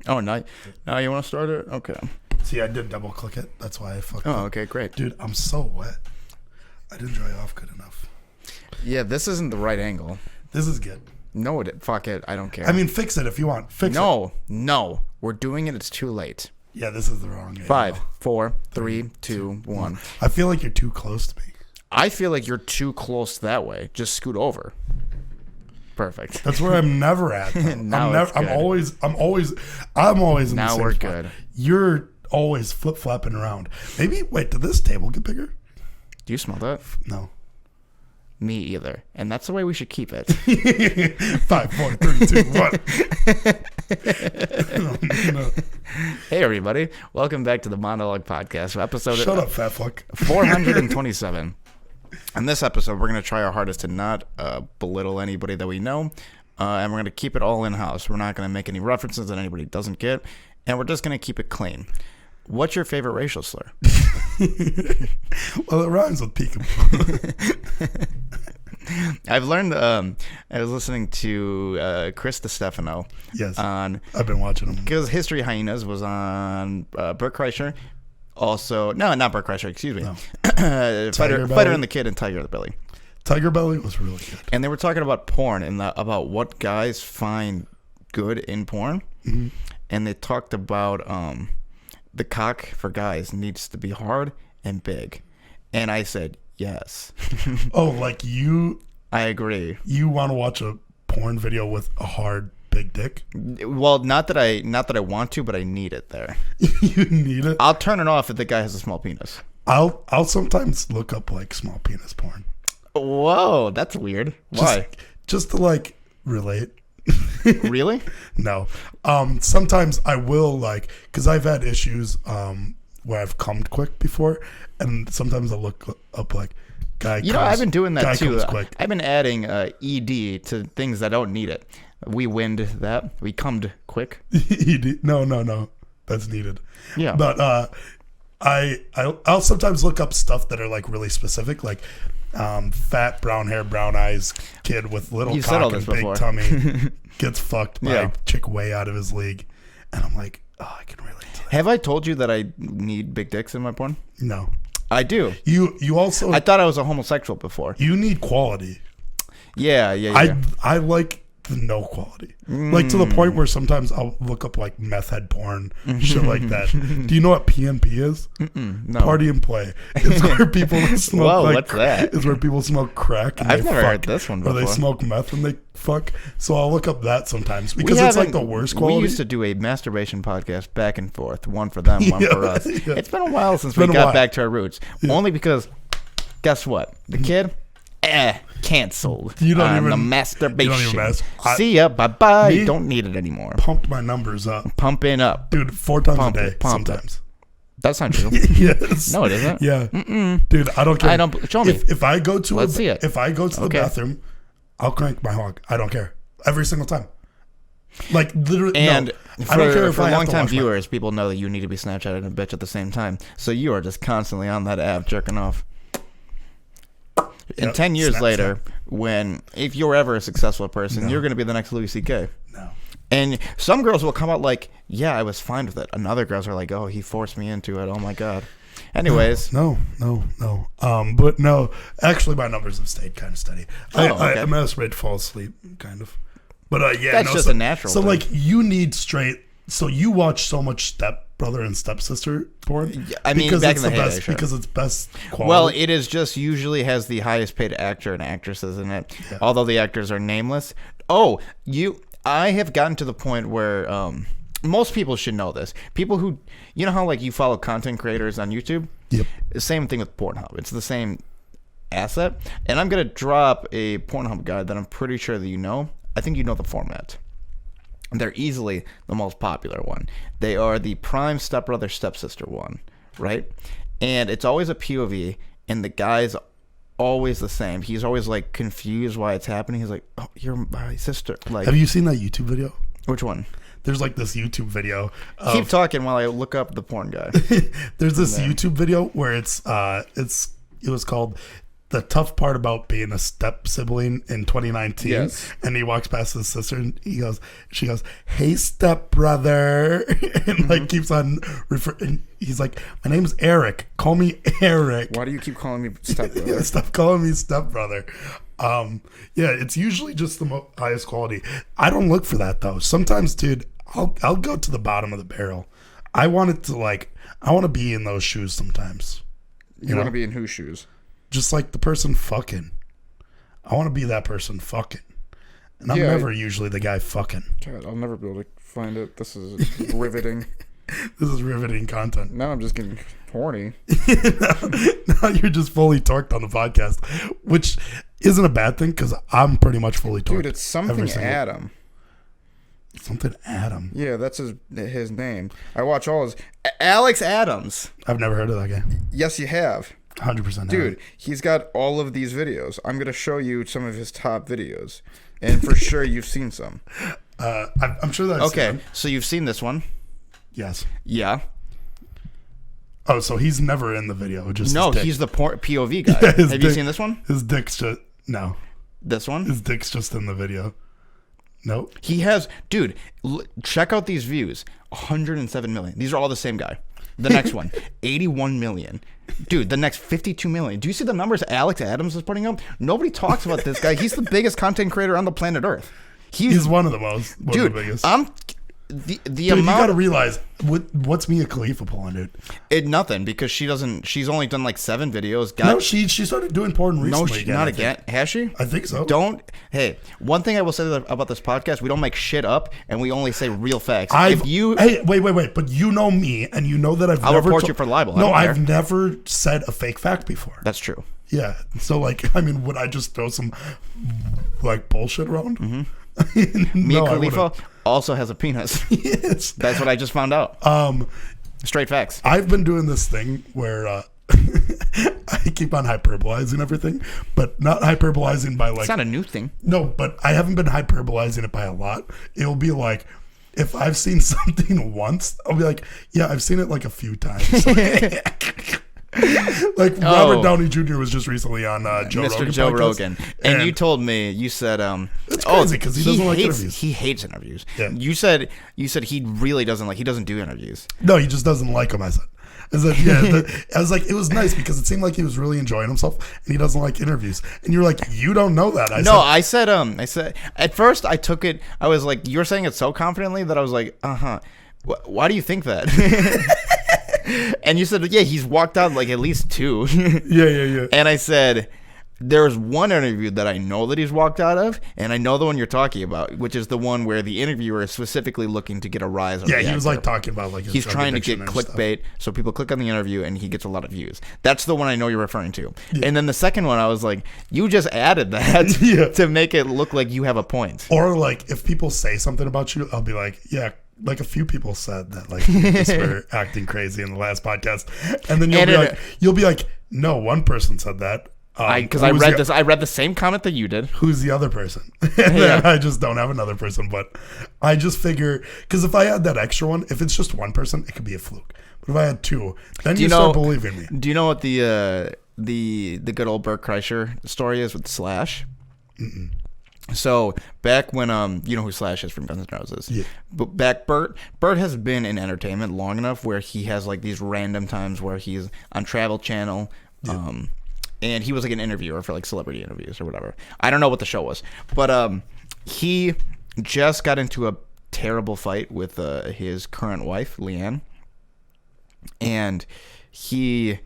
Oh, now you want to start it? Okay. See, I did double click it. That's why I fucked Oh, up. okay, great. Dude, I'm so wet. I didn't dry off good enough. Yeah, this isn't the right angle. This is good. No, fuck it. I don't care. I mean, fix it if you want. Fix it. No. We're doing it. It's too late. Yeah, this is the wrong angle. 5, 4, 3, 2, 1. I feel like you're too close to me. I feel like you're too close that way. Just scoot over. Perfect. That's where I'm never at. I'm always in the Now same we're spot. good. You're always flip-flopping around. Maybe, wait, did this table get bigger? Do you smell that? No. Me either. And that's the way we should keep it. 5, 4, 3, 2, 1. No. Hey, everybody. Welcome back to the Monologue podcast. Episode Shut up, fat fuck. 427. In this episode, we're going to try our hardest to not belittle anybody that we know. And we're going to keep it all in-house. We're not going to make any references that anybody doesn't get. And we're just going to keep it clean. What's your favorite racial slur? Well, it rhymes with peekaboo. I've learned, I was listening to Chris DiStefano. Yes, I've been watching him. Because History Hyenas was on Bert Kreischer. Also, no, not Bert Kreischer, excuse me. No. Fighter and the Kid and Tiger Belly. Tiger Belly was really good. And they were talking about porn and about what guys find good in porn. Mm-hmm. And they talked about the cock for guys needs to be hard and big. And I said, yes. Oh, like you... I agree. You want to watch a porn video with a hard, big dick? Well, not that I want to, but I need it there. You need it? I'll turn it off if the guy has a small penis. I'll sometimes look up, like, small penis porn. Whoa, that's weird. Why? Just to, like, relate. Really? No. Sometimes I will, like, because I've had issues where I've cummed quick before, and sometimes I'll look up, like, guy comes, I've been doing that too. Comes quick. I've been adding ED to things that don't need it. We wind that. We cummed quick. No. That's needed. Yeah. But I'll sometimes look up stuff that are, like, really specific, like fat, brown hair, brown eyes kid with little cock and big tummy gets fucked by a chick way out of his league. And I'm like, oh, I can relate to that. Have I told you that I need big dicks in my porn? No. I do. You also... I thought I was a homosexual before. You need quality. Yeah. I like the no quality. Like, to the point where sometimes I'll look up, like, meth head porn, shit like that. Do you know what PNP is? No. Party and play. It's where people smoke. Whoa, like, what's that? It's where people smoke crack. And I've never fuck, heard this one before. Or they smoke meth and they fuck. So I'll look up that sometimes because it's like the worst quality. We used to do a masturbation podcast back and forth, one for them, one for us. Yeah. It's been a while since we got back to our roots. Yeah. Only because, guess what? The kid, canceled. You don't even the masturbation. You don't even See ya, bye bye. Don't need it anymore. Pumped my numbers up. Pumping up, dude. 4 times a day. Sometimes. That's not true. Yes. No, it isn't. Yeah. Dude, I don't care. I don't. Show me. If I go to Let's see it. If I go to the bathroom, I'll crank my hog. I don't care. Every single time. Like, literally. And I don't care if for I long-time viewers, people know that you need to be Snapchatting a bitch at the same time. So you are just constantly on that app jerking off. And 10 years later, if you're ever a successful person, you're going to be the next Louis C.K. No. And some girls will come out like, yeah, I was fine with it. And other girls are like, oh, he forced me into it. Oh, my God. Anyways. No. But no, actually, my numbers have stayed kind of steady. I masturbate to fall asleep, kind of. But yeah. That's just a natural So, thing. like, you need straight. So you watch so much stepbrother and stepsister porn? I mean, back in the heyday, sure. Because it's best quality. Well, it is just usually has the highest paid actor and actresses in it, although the actors are nameless. I have gotten to the point where most people should know this. People who, you know how, like, you follow content creators on YouTube? Yep. Same thing with Pornhub. It's the same asset. And I'm going to drop a Pornhub guide that I'm pretty sure that you know. I think you know the format. They're easily the most popular one. They are the prime stepbrother, stepsister one, right? And it's always a POV, and the guy's always the same. He's always, like, confused why it's happening. He's like, oh, you're my sister. Like, have you seen that YouTube video? Which one? There's, like, this YouTube video. Keep talking while I look up the porn guy. There's this YouTube video where it was called the tough part about being a step sibling in 2019. Yes. And he walks past his sister and she goes, "Hey, step brother," and like keeps on referring. He's like, "My name's Eric. Call me Eric." Why do you keep calling me step brother? Stop calling me step brother. Yeah, it's usually just the highest quality. I don't look for that though. Sometimes, dude, I'll go to the bottom of the barrel. I want to be in those shoes sometimes. You want to be in whose shoes? Just like the person fucking. I want to be that person fucking. And I'm never usually the guy fucking. God, I'll never be able to find it. This is riveting. This is riveting content. Now I'm just getting horny. Now you're just fully torqued on the podcast, which isn't a bad thing because I'm pretty much fully torqued. Dude, it's something Adam. Something Adam. Yeah, that's his name. I watch all his... Alex Adams. I've never heard of that guy. Yes, you have. 100%. Dude, he's got all of these videos. I'm going to show you some of his top videos. And for sure, you've seen some. I'm sure that I've seen them. So you've seen this one? Yes. Yeah. Oh, so he's never in the video. Just no, he's the POV guy. Have you seen this one? His dick's just... No. This one? His dick's just in the video. Nope. He has... Dude, check out these views. 107 million. These are all the same guy. The next one, 81 million. Dude, the next 52 million. Do you see the numbers Alex Adams is putting up? Nobody talks about this guy. He's the biggest content creator on the planet Earth. He's one of the most. Dude, of the biggest. The dude, amount. You gotta realize what's Mia Khalifa pulling, dude? Nothing, because she's only done like 7 videos. No, she started doing porn recently. No, not again. Has she? I think so. Hey, one thing I will say about this podcast, we don't make shit up and we only say real facts. Hey, wait, but you know me and you know that I'll report you for libel. I've never said a fake fact before. That's true. Yeah. So like, I mean, would I just throw some like bullshit around? Mm-hmm. Mia Khalifa also has a penis. Yes. That's what I just found out. Straight facts. I've been doing this thing where I keep on hyperbolizing everything, but not hyperbolizing by like... It's not a new thing. No, but I haven't been hyperbolizing it by a lot. It'll be like, if I've seen something once, I'll be like, yeah, I've seen it like a few times. Like Robert Downey Jr. was just recently on Mr. Joe Rogan, and you told me, you said, it's crazy because he doesn't like interviews. He hates interviews. Yeah. You said he really doesn't like. He doesn't do interviews. No, he just doesn't like them. I said, yeah. I was like, it was nice because it seemed like he was really enjoying himself, and he doesn't like interviews. And you're like, you don't know that. I said at first I took it. I was like, you're saying it so confidently that I was like, why do you think that? And you said, yeah, he's walked out like at least 2. Yeah. And I said, there's one interview that I know that he's walked out of, and I know the one you're talking about, which is the one where the interviewer is specifically looking to get a rise. Yeah, he was like talking about like his he's trying to get clickbait, so people click on the interview and he gets a lot of views. That's the one I know you're referring to. Yeah. And then the second one, I was like, you just added that to make it look like you have a point. Or like if people say something about you, I'll be like, yeah. Like a few people said that like you just were acting crazy in the last podcast, and then you'll be like, no, one person said that. Because I read the same comment that you did. Who's the other person? And then I just don't have another person, but I just figure because if I had that extra one, if it's just one person, it could be a fluke. But if I had 2, then you start believing me. Do you know what the good old Bert Kreischer story is with Slash? Mm-mm. So back when you know who Slash is from Guns N' Roses, yeah. But Bert has been in entertainment long enough where he has like these random times where he's on Travel Channel, and he was like an interviewer for like celebrity interviews or whatever. I don't know what the show was, but he just got into a terrible fight with his current wife, Leanne, and he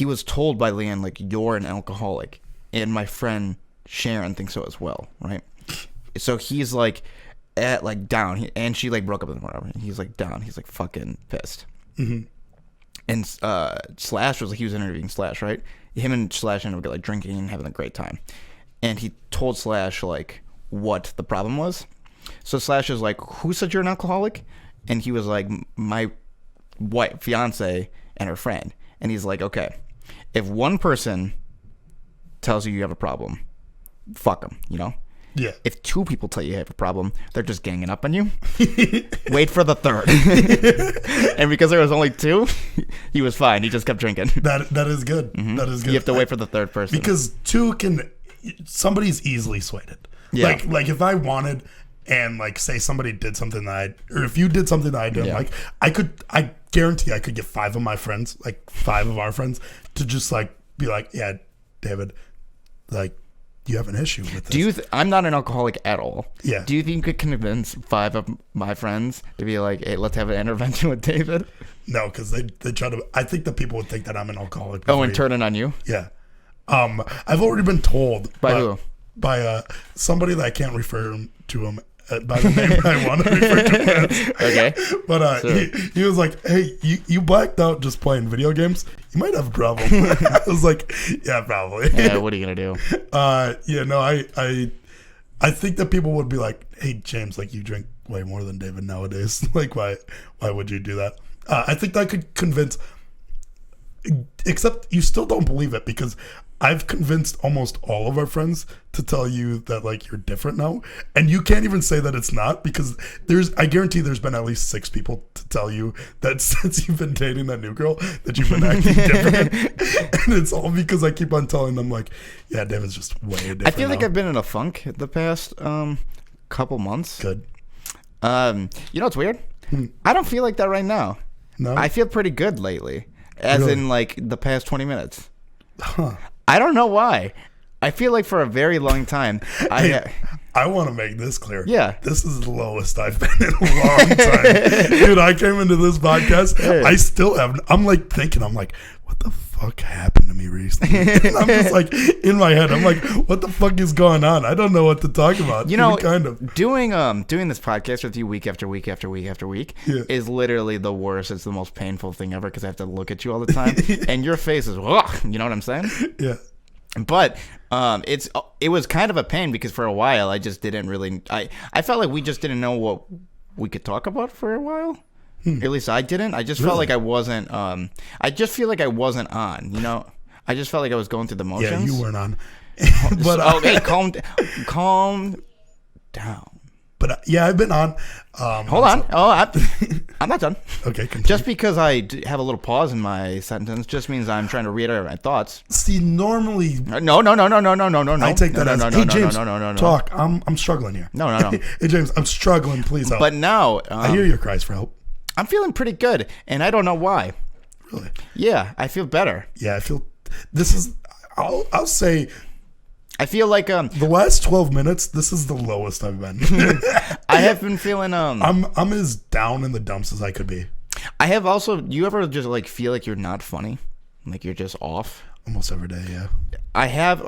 was told by Leanne like, you're an alcoholic, and my friend Sharon thinks so as well, right? So he's like at like down, and she like broke up with him or whatever. He's like down. He's like fucking pissed. Mm-hmm. And Slash was like, he was interviewing Slash, right? Him and Slash ended up like drinking and having a great time. And he told Slash like what the problem was. So Slash is like, who said you're an alcoholic? And he was like, my wife, fiance, and her friend. And he's like, okay, if one person tells you have a problem, fuck them, you know? Yeah. If 2 people tell you have a problem, they're just ganging up on you. Wait for the 3rd. And because there was only 2, he was fine. He just kept drinking. That is good. Mm-hmm. That is good. You have to wait for the 3rd person. Because 2 somebody's easily swayed. Yeah. Like if I wanted and like say somebody did something that or if you did something that I didn't like, I guarantee I could get 5 of my friends, like 5 of our friends, to just like be like, yeah, David, like, you have an issue with this. I'm not an alcoholic at all. Yeah. Do you think you could convince 5 of my friends to be like, hey, let's have an intervention with David? No, because they try to. I think that people would think that I'm an alcoholic. Oh, and turn it on you? Yeah. I've already been told by who? By somebody that I can't refer to him by the name that I want to refer to him as. Okay. But he was like, hey, you blacked out just playing video games. You might have a problem. I was like, yeah, probably. Yeah, what are you going to do? Yeah, no, I think that people would be like, hey, James, like, you drink way more than David nowadays. Like, why would you do that? I think that could convince, except you still don't believe it, because I've convinced almost all of our friends to tell you that like you're different now, and you can't even say that it's not, because I guarantee there's been at least 6 people to tell you that since you've been dating that new girl that you've been acting different, and it's all because I keep on telling them like, yeah, David's just way different. I feel like I've been in a funk the past couple months. Good. You know what's weird? I don't feel like that right now. No, I feel pretty good lately, as really? in like the past 20 minutes. Huh. I don't know why. I feel like for a very long time, I want to make this clear. Yeah. This is the lowest I've been in a long time. Dude, I came into this podcast. Hey. I still have. I'm like thinking, what the fuck happened to me recently? And I'm just like, in my head, I'm like, what the fuck is going on? I don't know what to talk about. You know, kind of. doing this podcast with you week after week after week after week is literally the worst. It's the most painful thing ever because I have to look at you all the time. And your face is, ugh, you know what I'm saying? Yeah. But it was kind of a pain because for a while I just didn't really I felt like we just didn't know what we could talk about for a while. At least I didn't. I just felt like I wasn't I just feel like I wasn't on, you know. I just felt like I was going through the motions. Yeah, you weren't on. But okay, calm down. But yeah, I've been on. Hold on. I'm not done. Okay, continue. Just because I have a little pause in my sentence just means I'm trying to reiterate my thoughts. See, normally. No. I take that as, hey, James, no. talk. I'm struggling here. No. Hey, James, I'm struggling. Please help. But now. I hear your cries for help. I'm feeling pretty good, and I don't know why. Really? Yeah, I feel better. Yeah, I feel. This is. I'll say. I feel like the last 12 minutes, this is the lowest I've been. I have been feeling I'm as down in the dumps as I could be. I have also. You ever just like feel like you're not funny, like you're just off? Almost every day, yeah. I have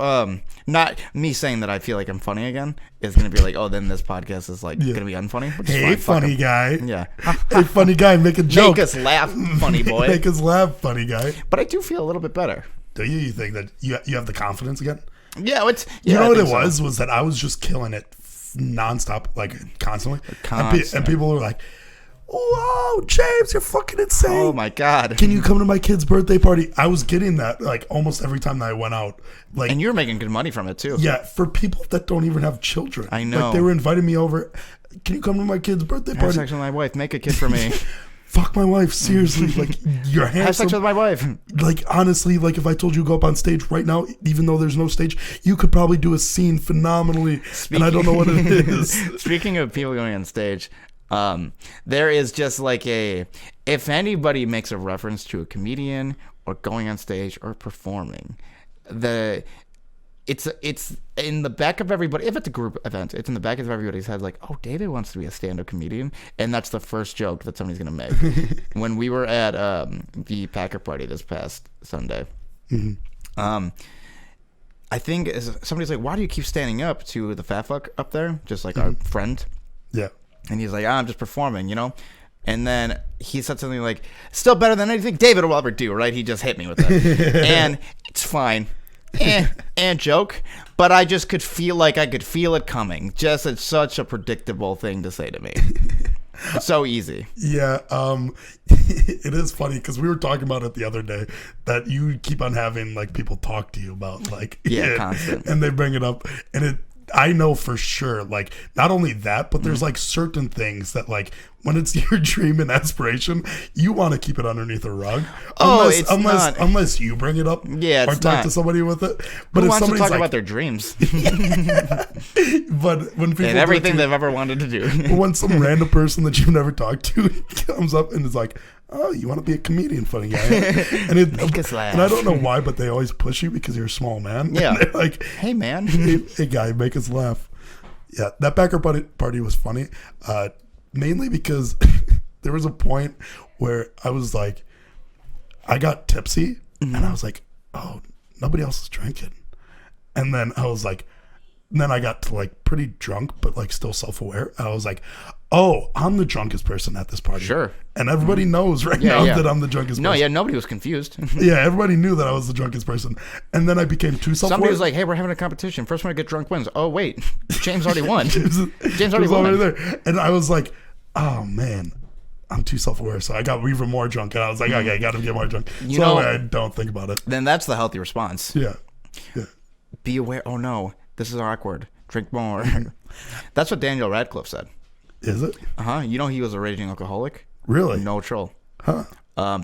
not me saying that I feel like I'm funny again is gonna be like, oh, then this podcast is like gonna be unfunny. Hey, funny guy. Yeah. Hey, funny guy, make a joke. Make us laugh, funny boy. Make us laugh, funny guy. But I do feel a little bit better. Do you? You think that you have the confidence again? Yeah, you know what it was that I was just killing it nonstop, like constantly. And people were like, "Whoa, James, you're fucking insane!" Oh my god! Can you come to my kid's birthday party? I was getting that like almost every time that I went out. Like, and you're making good money from it too. Yeah, for people that don't even have children. I know. Like they were inviting me over. Can you come to my kid's birthday party? Have sex with my wife. Make a kid for me. Fuck my wife, seriously. Like, you're handsome. Have sex with my wife. Like, honestly, like if I told you to go up on stage right now, even though there's no stage, you could probably do a scene phenomenally. And I don't know what it is. Speaking of people going on stage, there is just like if anybody makes a reference to a comedian or going on stage or performing, it's in the back of everybody. If it's a group event, it's in the back of everybody's head. Like, oh, David wants to be a stand-up comedian, and that's the first joke that somebody's gonna make. When we were at the Packer party this past Sunday, I think somebody's like, "Why do you keep standing up?" To the fat fuck up there, just like our friend. Yeah, and he's like, "I'm just performing," you know. And then he said something like, "Still better than anything David will ever do." Right? He just hit me with it, and it's fine. And joke, but I just could feel like I could feel it coming. Just it's such a predictable thing to say to me. It's so easy. Yeah, it is funny because we were talking about it the other day that you keep on having like people talk to you about like constant, and they bring it up, and I know for sure, like, not only that, but there's like certain things that, like, when it's your dream and aspiration, you want to keep it underneath a rug. Unless you bring it up, or talk to somebody with it. But who if wants to talk like, about their dreams? But when people and everything they've ever wanted to do, when some random person that you've never talked to comes up and is like, "Oh, you want to be a comedian, funny guy?" And Make us laugh. And I don't know why, but they always push you because you're a small man. Yeah, and they're like, "Hey, man, hey guy, make us laugh." Yeah, that backyard party was funny, mainly because there was a point where I was like, I got tipsy, and I was like, "Oh, nobody else is drinking," and then I was like. Then I got to like pretty drunk, but like still self-aware. And I was like, "Oh, I'm the drunkest person at this party." Sure. And everybody knows now that I'm the drunkest person. No, yeah, nobody was confused. Yeah, everybody knew that I was the drunkest person. And then I became too self-aware. Somebody was like, "Hey, we're having a competition. First one to get drunk wins." Oh, wait. James already won. James already won. There. And I was like, "Oh, man, I'm too self-aware." So I got even more drunk. And I was like, "Okay, I got to get more drunk." So I don't think about it. Then that's the healthy response. Yeah. Be aware. Oh, no. This is awkward. Drink more. That's what Daniel Radcliffe said. Is it? You know he was a raging alcoholic? Really? No troll. Huh.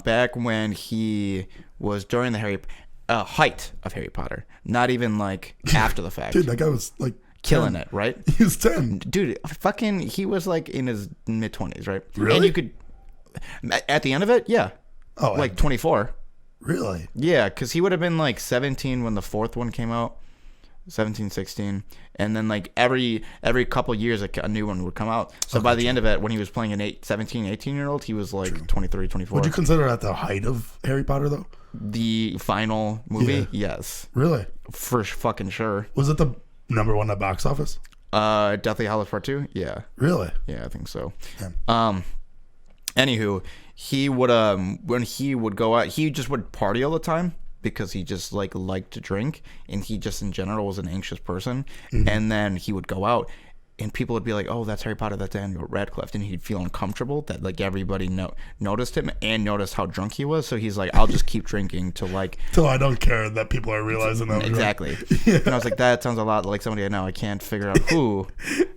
Back when he was during the height of Harry Potter. Not even like after the fact. Dude, that guy was like killing it, right? He was 10. Dude, he was like in his mid-20s, right? Really? And you could, at the end of it, yeah. Oh, like 24. Really? Yeah, because he would have been like 17 when the fourth one came out. 17, 16, and then like every couple years a new one would come out. So by the end of it, when he was playing an 17, 18-year-old, he was like 23, 24. Would you consider that the height of Harry Potter though? The final movie? Yeah. Yes. Really? For fucking sure. Was it the number one at box office? Deathly Hallows Part 2? Yeah. Really? Yeah, I think so. Yeah. Anywho, he would when he would go out, he just would party all the time. Because he just like liked to drink, and he just in general was an anxious person. And then he would go out, and people would be like, "Oh, that's Harry Potter, that's Daniel Radcliffe," and he'd feel uncomfortable that like everybody noticed him and noticed how drunk he was. So he's like, "I'll just keep drinking till I don't care that people are realizing that." Exactly. And I was like, that sounds a lot like somebody I know. I can't figure out who.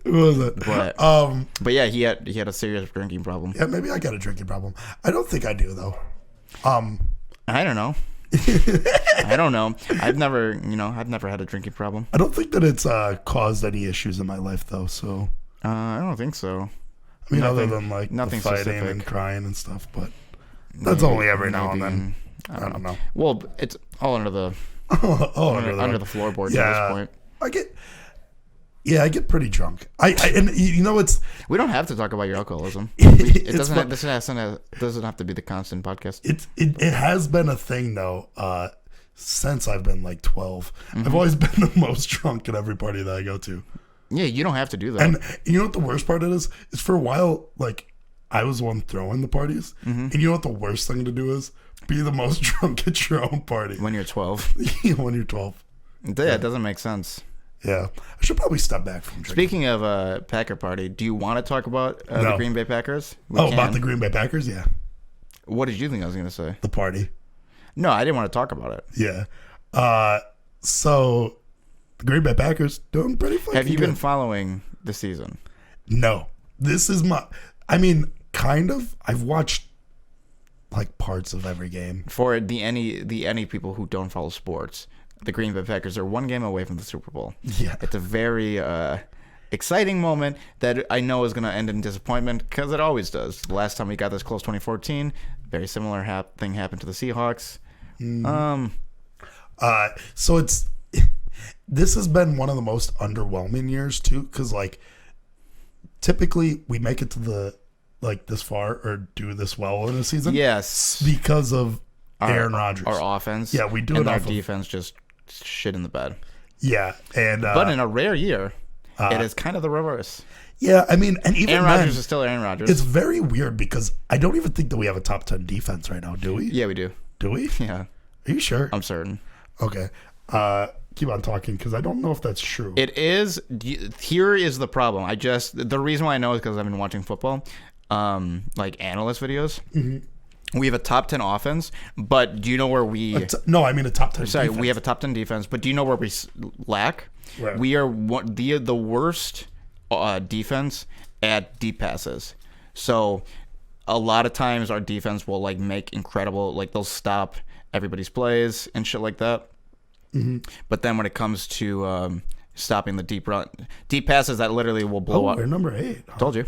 Who was it? But yeah, he had a serious drinking problem. Yeah, maybe I got a drinking problem. I don't think I do though. I don't know. I don't know. I've never had a drinking problem. I don't think that it's caused any issues in my life though. So I don't think so. I mean, other than like the fighting specific. And crying and stuff, but that's only every now and then. I don't know. Well, it's all under the under the floorboards at this point. I get pretty drunk. And you know it's. We don't have to talk about your alcoholism. It doesn't. This doesn't have to be the constant podcast. It has been a thing though. Since I've been like 12, I've always been the most drunk at every party that I go to. Yeah, you don't have to do that. And you know what the worst part is for a while, like I was the one throwing the parties, and you know what the worst thing to do is be the most drunk at your own party when you're 12. When you're 12. Yeah, it doesn't make sense. Yeah, I should probably step back from drinking. Speaking of Packer party, do you want to talk about the Green Bay Packers? About the Green Bay Packers? Yeah. What did you think I was going to say? The party. No, I didn't want to talk about it. Yeah. So the Green Bay Packers doing pretty fucking good. Have you been following the season? No. This is kind of. I've watched like parts of every game. For the any people who don't follow sports, the Green Bay Packers are one game away from the Super Bowl. Yeah. It's a very exciting moment that I know is going to end in disappointment because it always does. The last time we got this close, 2014, very similar thing happened to the Seahawks. So this has been one of the most underwhelming years too, because like typically we make it to the this far or do this well in a season. Yes, because of Aaron Rodgers, our offense. Yeah, we do and it. Our defense just shit in the bed. Yeah, and but in a rare year, it is kind of the reverse. Yeah, I mean, and even Aaron Rodgers is still Aaron Rodgers. It's very weird because I don't even think that we have a top 10 defense right now, do we? Yeah, we do. Do we? Yeah. Are you sure? I'm certain. Okay. Keep on talking because I don't know if that's true. It is. Here is the problem. The reason why I know is because I've been watching football, like analyst videos. Mm-hmm. We have a top 10 offense, but do you know where we? No, I mean a top 10. Sorry, defense. we have a top 10 defense, but do you know where we lack? Right. We are the worst defense at deep passes. So a lot of times our defense will like make incredible, like they'll stop everybody's plays and shit like that. Mm-hmm. But then when it comes to stopping the deep passes, that literally will blow up. We're number 8. Huh? Told you.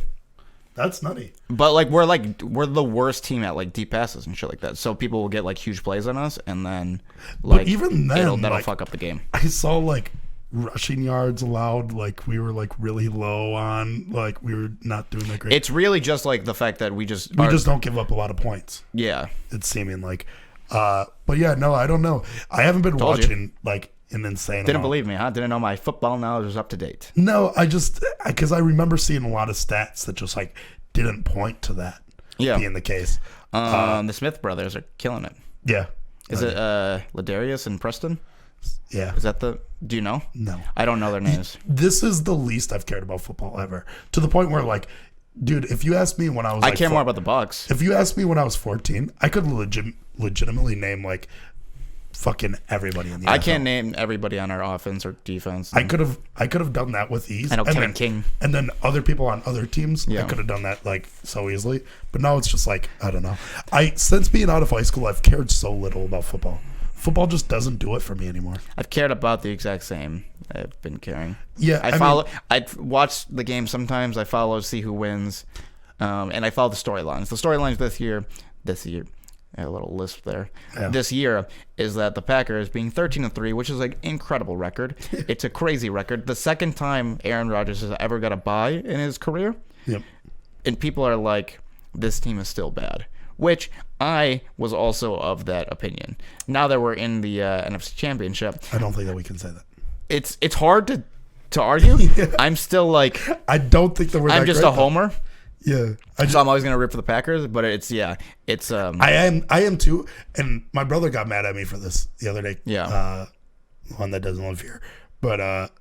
That's nutty. But we're the worst team at like deep passes and shit like that. So people will get like huge plays on us, and then like but even then that'll fuck up the game. I saw like rushing yards allowed, like we were like really low on, like we were not doing that great. It's really just like the fact that we just don't give up a lot of points. Yeah, it's seeming like. But yeah, no, I don't know. I haven't been watching like an insane. Didn't believe me, huh? Didn't know my football knowledge was up to date. No, because I remember seeing a lot of stats that just like didn't point to that being the case. The Smith brothers are killing it. Yeah. Is it Ladarius and Preston? Yeah. Is that do you know? No. I don't know their names. This is the least I've cared about football ever. To the point where like, dude, if you asked me when I was I care more about the Bucks. If you asked me when I was 14, I could legitimately name like fucking everybody in the NFL. I can't name everybody on our offense or defense. I could have done that with ease. I know Kevin King. And then other people on other teams, yeah. I could have done that like so easily. But now it's just like, I don't know. Since being out of high school, I've cared so little about football. Football just doesn't do it for me anymore. I've cared about the exact same. I've been caring. Yeah, I watch the game sometimes. I follow, see who wins, and I follow the storylines. The storylines this year, a little lisp there. Yeah. This year is that the Packers being 13-3, which is an incredible record. It's a crazy record. The second time Aaron Rodgers has ever got a bye in his career. Yep. And people are like, this team is still bad. Which I was also of that opinion. Now that we're in the NFC Championship, I don't think that we can say that. It's hard to argue. Yeah. I'm still like, I don't think that we're. I'm just a homer. Yeah, so I'm always gonna rip for the Packers, but it's. I am too, and my brother got mad at me for this the other day. Yeah. One that doesn't live here, but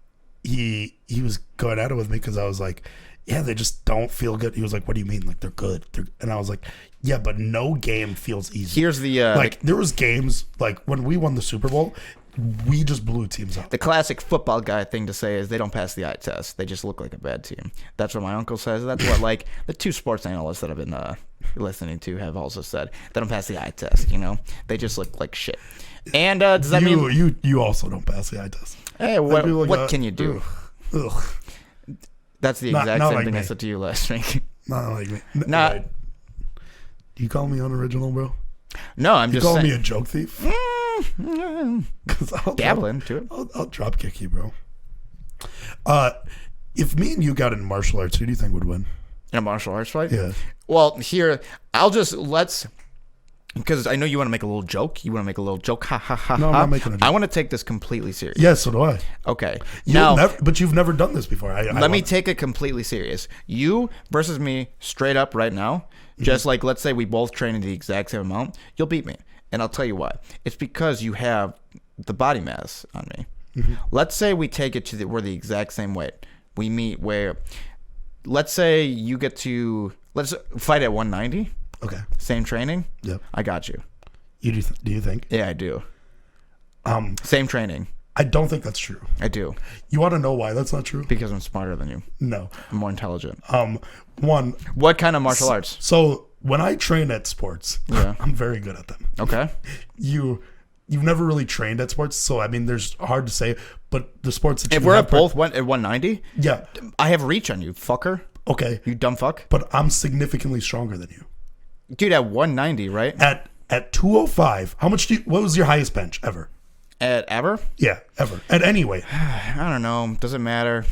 he was going at it with me because I was like, yeah, they just don't feel good. He was like, what do you mean? Like they're good? And I was like, yeah, but no game feels easy. Here's the there was games like when we won the Super Bowl, we just blew teams out. The classic football guy thing to say is they don't pass the eye test. They just look like a bad team. That's what my uncle says. That's what like the 2 sports analysts that I've been listening to have also said. They don't pass the eye test. You know, they just look like shit. And does that mean you also don't pass the eye test? Hey, what can you do? Ugh. That's the exact same thing I said to you last week. Not like me. Not. Do you call me unoriginal, bro? No, I'm just saying. You call me a joke thief? Dabbling to it. I'll drop kick you, bro. If me and you got in martial arts, who do you think would win? In a martial arts fight? Yeah. Well, here, because I know you want to make a little joke. You want to make a little joke. Ha, ha, ha, no, I'm not making a joke. I want to take this completely serious. Yeah, so do I. Okay. But you've never done this before. Let me take it completely serious. You versus me straight up right now. Just like, let's say we both train in the exact same amount. You'll beat me. And I'll tell you why. It's because you have the body mass on me. Mm-hmm. Let's say we take it we're the exact same weight. We meet where, let's say you let's fight at 190. Okay. Same training. Yep. I got you. Do you think? Yeah, I do. Same training. I don't think that's true. I do. You want to know why that's not true? Because I'm smarter than you. No. I'm more intelligent. What kind of martial arts? So when I train at sports, yeah. I'm very good at them. Okay. You've never really trained at sports, so I mean, there's hard to say. But the sports that if we're at both at 190, yeah, I have reach on you, fucker. Okay. You dumb fuck. But I'm significantly stronger than you, dude. At 190, right? At 205, how much what was your highest bench ever? At ever? Yeah, ever. At any weight. I don't know. Doesn't matter.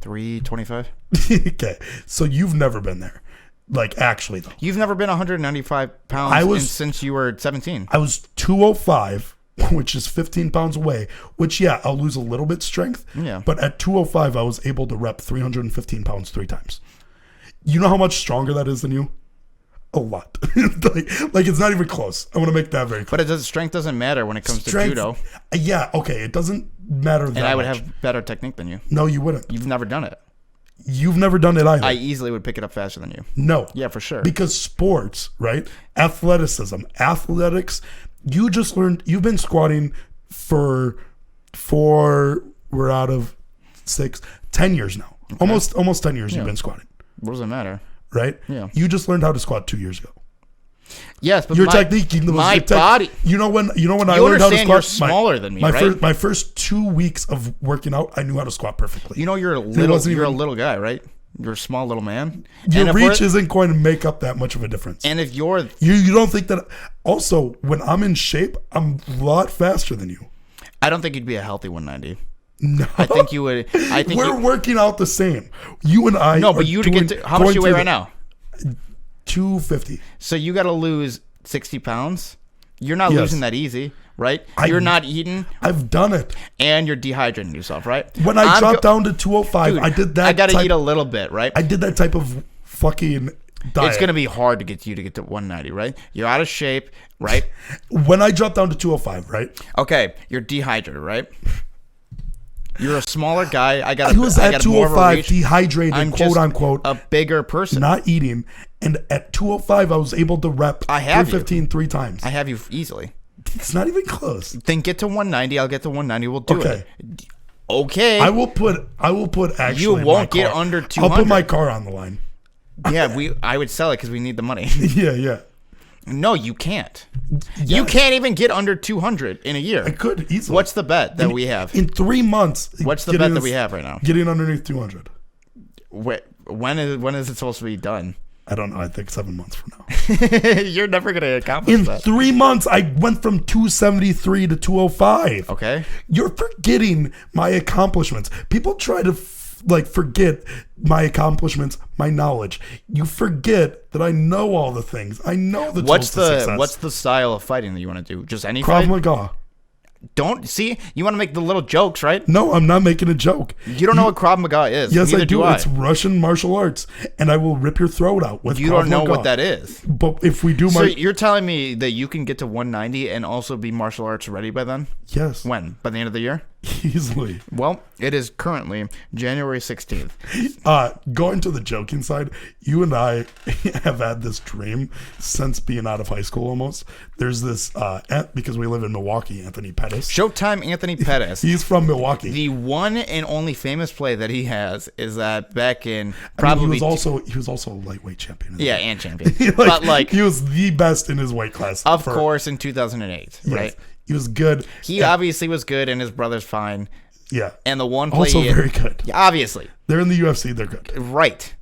325. Okay. So you've never been there. Like, actually, though. You've never been 195 pounds since you were 17. I was 205, which is 15 pounds away, which, yeah, I'll lose a little bit strength. Yeah. But at 205, I was able to rep 315 pounds 3 times. You know how much stronger that is than you? A lot. like it's not even close. I want to make that very clear. But strength doesn't matter when it comes to judo. Yeah, okay. It doesn't matter that much. And I would have better technique than you. No, you wouldn't. You've never done it. You've never done it either. I easily would pick it up faster than you. No. Yeah, for sure. Because sports, right? Athleticism, athletics, you've been squatting for we're out of 10 years now. Okay. Almost 10 years you've been squatting. What does it matter? Right? Yeah. You just learned how to squat 2 years ago. Yes, but your technique, my body. You know when I learned how to squat. You're smaller than me, right? My first 2 weeks of working out, I knew how to squat perfectly. You know, you're a little guy, right? You're a small little man. Your reach isn't going to make up that much of a difference. And if you don't think that. Also, when I'm in shape, I'm a lot faster than you. I don't think you'd be a healthy 190. No, I think you would. We're working out the same. You and I. No, but you to get to how much do you weigh right now? 250. So you got to lose 60 pounds. You're not losing that easy, right? You're not eating. I've done it. And you're dehydrating yourself, right? When I dropped down to 205, I did that. I got to eat a little bit, right? I did that type of fucking diet. It's going to be hard to get you to get to 190, right? You're out of shape, right? When I dropped down to 205, right? Okay, you're dehydrated, right? You're a smaller guy. I was at 205 dehydrated, I'm quote unquote, a bigger person, not eating. And at 205, I was able to rep 315 3 times. I have you easily. It's not even close. Then get to 190. I'll get to 190. We'll do it. Okay. I will put. Actually, you won't get under 200. I'll put my car on the line. Yeah, I would sell it because we need the money. Yeah. No, you can't. Yes. You can't even get under 200 in a year. I could easily. What's the bet that we have? In 3 months. What's the bet that we have right now? Getting underneath 200. When is it supposed to be done? I don't know. I think 7 months from now. You're never going to accomplish that. In 3 months, I went from 273 to 205. Okay. You're forgetting my accomplishments. People try to forget my accomplishments, my knowledge. You forget that I know all the things. I know the tools to success. What's the style of fighting that you want to do? Just any Krav fight? Maga. Don't see. You want to make the little jokes, right? No, I'm not making a joke. You don't know what Krav Maga is. Yes, Neither I do. do I. It's Russian martial arts, and I will rip your throat out with. You don't know what that is. But if we do, so you're telling me that you can get to 190 and also be martial arts ready by then? Yes. When? By the end of the year? Easily. Well, it is currently January 16th. Going to the joking side, you and I have had this dream since being out of high school almost. There's this, because we live in Milwaukee, Anthony Pettis. Showtime Anthony Pettis. He's from Milwaukee. The one and only famous play that he has is that back in probably... he was also a lightweight champion. Yeah, and champion. But he was the best in his weight class. Of course, in 2008, yes. Right? He was good. He obviously was good, and his brother's fine. Yeah. And the one play also very good. Yeah, obviously. They're in the UFC. They're good. Right.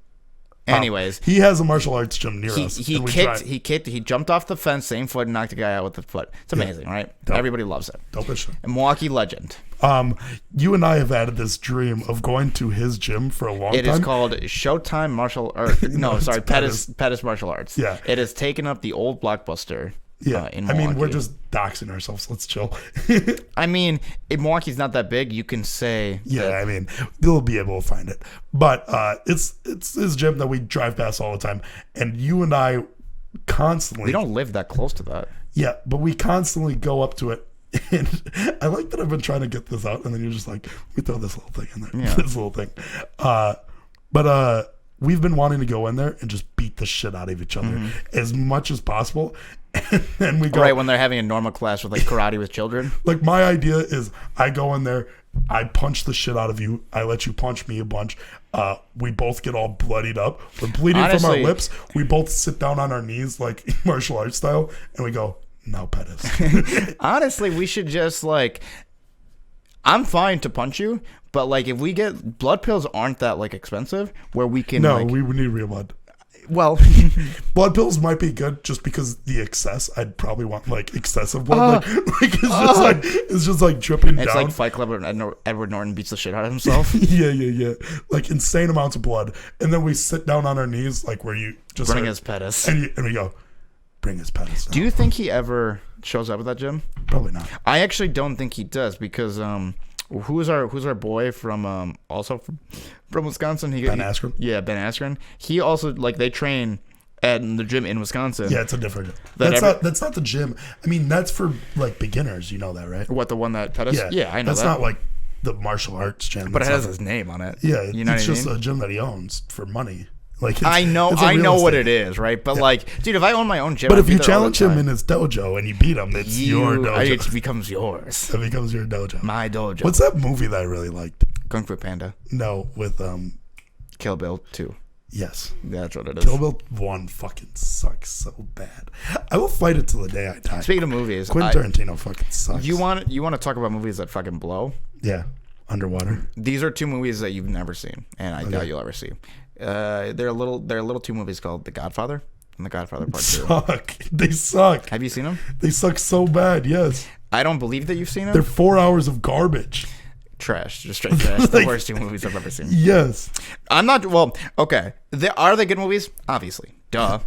Anyways, he has a martial arts gym near us. He jumped off the fence, same foot, and knocked a guy out with the foot. It's amazing, right? Dope. Everybody loves it. Dope as shit. A Milwaukee legend. You and I have added this dream of going to his gym for a long time. It is called Showtime Martial Arts. Pettis Martial Arts. Yeah. It has taken up the old Blockbuster. Yeah, we're just doxing ourselves. Let's chill. Milwaukee's not that big. You can say. Yeah, they'll be able to find it. But it's his gym that we drive past all the time, and you and I constantly. We don't live that close to that. Yeah, but we constantly go up to it, and I like that I've been trying to get this out, and then you're just like, we throw this little thing in there. Yeah. This little thing. But we've been wanting to go in there and just beat the shit out of each other as much as possible. And then we go right when they're having a normal class with karate with children. My idea is I go in there, I punch the shit out of you, I let you punch me a bunch. We both get all bloodied up. We're bleeding from our lips. We both sit down on our knees like martial arts style, and we go, now Pettis. Honestly, we should just I'm fine to punch you, but if we get blood pills aren't that expensive where we can we need real blood. Well, blood pills might be good just because the excess. I'd probably want excessive blood. It's just dripping down. It's like Fight Club where Edward Norton beats the shit out of himself. Yeah. Insane amounts of blood, and then we sit down on our knees where you just bring his Pettis, and we go, bring his Pettis. Do you think he ever shows up at that gym? Probably not. I actually don't think he does because who's our boy from also from Wisconsin? Ben Askren. Yeah, Ben Askren. He also they train at the gym in Wisconsin. Yeah, it's a different. That's not the gym. That's for beginners. You know that, right? What, the one that Pettis? Yeah, I know that's that. Not the martial arts gym. But it has his name on it. Yeah, it's just a gym that he owns for money. Like I know what it is, right? But like, dude, if I own my own gym, but if you challenge him in his dojo and you beat him, it's your dojo. It becomes yours. It becomes your dojo. My dojo. What's that movie that I really liked? Kung Fu Panda. No, with Kill Bill 2. Yes, that's what it is. Kill Bill 1 fucking sucks so bad. I will fight it till the day I die. Speaking of movies, Quentin Tarantino fucking sucks. You want to talk about movies that fucking blow? Yeah, Underwater. These are two movies that you've never seen, and I doubt you'll ever see. They're little two movies called The Godfather and The Godfather Part 2. They suck. Have you seen them? They suck so bad. Yes. I don't believe that you've seen them. They're 4 hours of garbage. Trash, just straight trash. The worst two movies I've ever seen. Yes. I'm not. Well, okay. Are they good movies? Obviously, duh.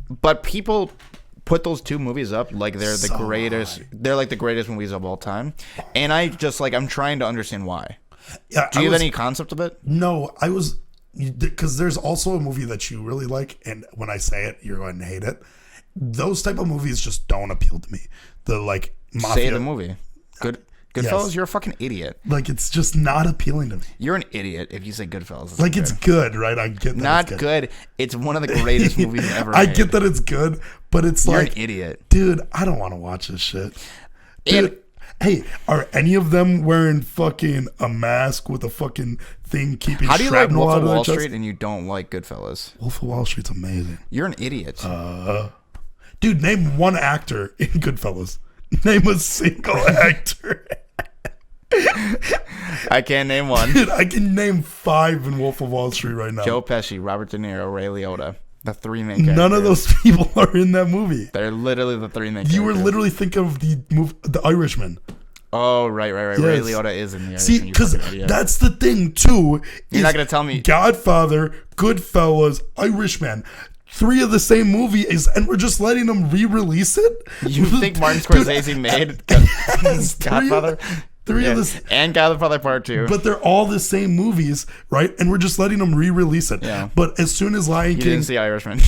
But people put those two movies up like they're the greatest. They're like the greatest movies of all time, and I just like I'm trying to understand why. Yeah. Do you have any concept of it? No, I was because there's also a movie that you really like, and when I say it, you're going to hate it. Those type of movies just don't appeal to me. The like mafia. Say the movie. Goodfellas, you're a fucking idiot. Like, it's just not appealing to me. You're an idiot if you say Goodfellas. Like, it's good, right? I get that. Not it's good. It's one of the greatest movies ever I made. get that it's good, but it's you're like... You're an idiot. Dude, I don't want to watch this shit. Dude, hey, are any of them wearing fucking a mask with a fucking thing keeping How do you like shrapnel Wolf out of of Wall their Street chest? and you don't like Goodfellas? Wolf of Wall Street's amazing. You're an idiot. Dude, name one actor in Goodfellas. Name a single actor. I can't name one. Dude, I can name 5 in Wolf of Wall Street right now. Joe Pesci, Robert De Niro, Ray Liotta. The 3 main characters. None of those people are in that movie. They're literally the 3 main characters. You were literally thinking of the Irishman. Oh, right. Yes. Ray Liotta is in the Irishman. See, because that's the thing, too. You're not going to tell me. Godfather, Goodfellas, Irishman. 3 of the same movie and we're just letting them re-release it? You think Martin Scorsese made Godfather? 3 of this, and Godfather Part 2. But they're all the same movies, right? And we're just letting them re-release it. Yeah. But as soon as Lion King... You didn't see Irishman.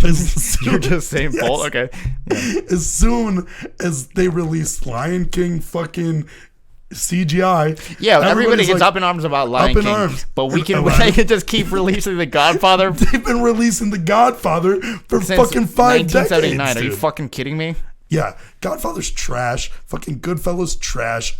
You're just saying both? Okay. Yeah. As soon as they release Lion King fucking... CGI. Yeah, everybody gets up in arms about Lion King. Arms. But we can just keep releasing The Godfather. They've been releasing The Godfather for fucking 5 decades. 1979. Are you fucking kidding me? Yeah, Godfather's trash. Fucking Goodfellas trash.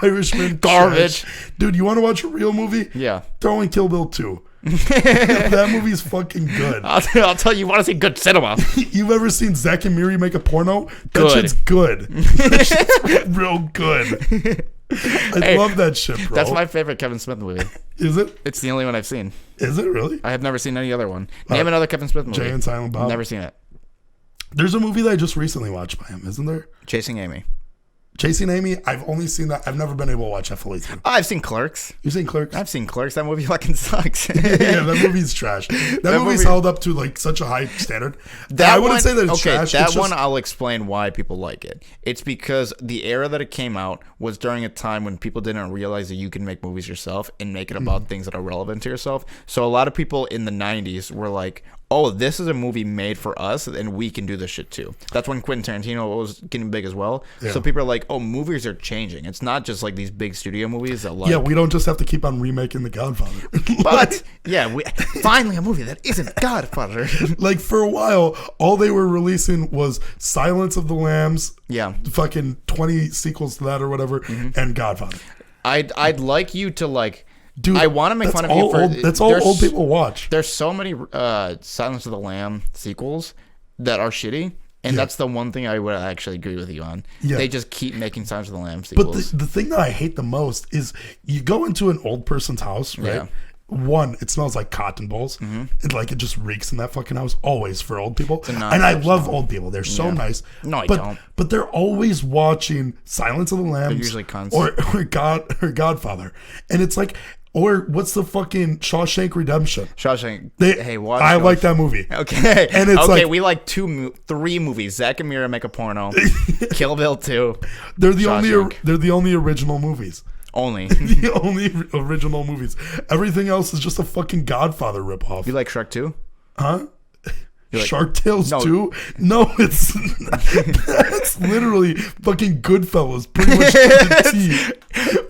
Irishman garbage. Trash. Dude, you want to watch a real movie? Yeah. Throw in Kill Bill 2. That movie's fucking good. I'll tell you want to see good cinema. You've ever seen Zack and Miri make a porno? That shit's good. That shit's real good. I love that shit, bro. That's my favorite Kevin Smith movie. Is it? It's the only one I've seen. Is it really? I have never seen any other one. Name another Kevin Smith movie. Jay and Silent Bob. Never seen it. There's a movie that I just recently watched by him, isn't there? Chasing Amy. Chasing Amy, I've only seen that. I've never been able to watch that fully through. I've seen Clerks. You've seen Clerks? I've seen Clerks. That movie fucking sucks. Yeah, that movie's trash. That movie's held up to like such a high standard. I wouldn't say that it's trash. That one I'll explain why people like it. It's because the era that it came out was during a time when people didn't realize that you can make movies yourself and make it about things that are relevant to yourself. So a lot of people in the 90s were like, oh, this is a movie made for us and we can do this shit too. That's when Quentin Tarantino was getting big as well. Yeah. So people are like, oh, movies are changing. It's not just like these big studio movies that like... Yeah, we don't just have to keep on remaking The Godfather. But, yeah, finally a movie that isn't Godfather. Like, for a while, all they were releasing was Silence of the Lambs, fucking 20 sequels to that or whatever, and Godfather. I'd like you to, like... Dude, I want to make fun of you for... That's all old people watch. There's so many Silence of the Lamb sequels that are shitty, and that's the one thing I would actually agree with you on. Yeah. They just keep making Silence of the Lamb sequels. But the thing that I hate the most is you go into an old person's house, right? Yeah. One, it smells like cotton balls. It just reeks in that fucking house, always for old people. And I love old people. They're so nice. No, I don't. But they're always watching Silence of the Lambs. They're usually cunts. Or Godfather. And it's like... Or what's the fucking Shawshank Redemption? Watch. I like that movie. Okay. And it's we like 3 movies. Zack and Miri make a porno. Kill Bill 2. They're the only original movies. Only. The only original movies. Everything else is just a fucking Godfather ripoff. You like Shrek 2? Huh? Shark Tales 2? No, that's literally fucking Goodfellas. Pretty much to the T.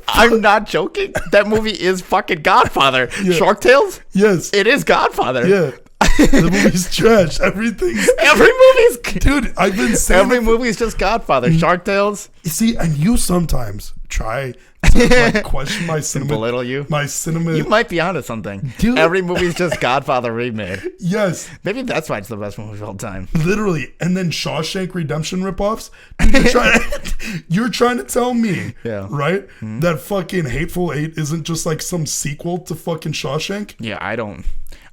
I'm not joking. That movie is fucking Godfather. Yeah. Shark Tales? Yes. It is Godfather. Yeah. The movie's trash. Every movie's dude. I've been saying every movie's just Godfather. Shark Tales. You see, and you sometimes try to like, question my cinema. Belittle you. My cinema. You might be onto something. Dude. Every movie's just Godfather remade. Yes. Maybe that's why it's the best movie of all time. Literally, and then Shawshank Redemption ripoffs. Dude, you're trying to tell me, right, that fucking Hateful Eight isn't just like some sequel to fucking Shawshank? Yeah, I don't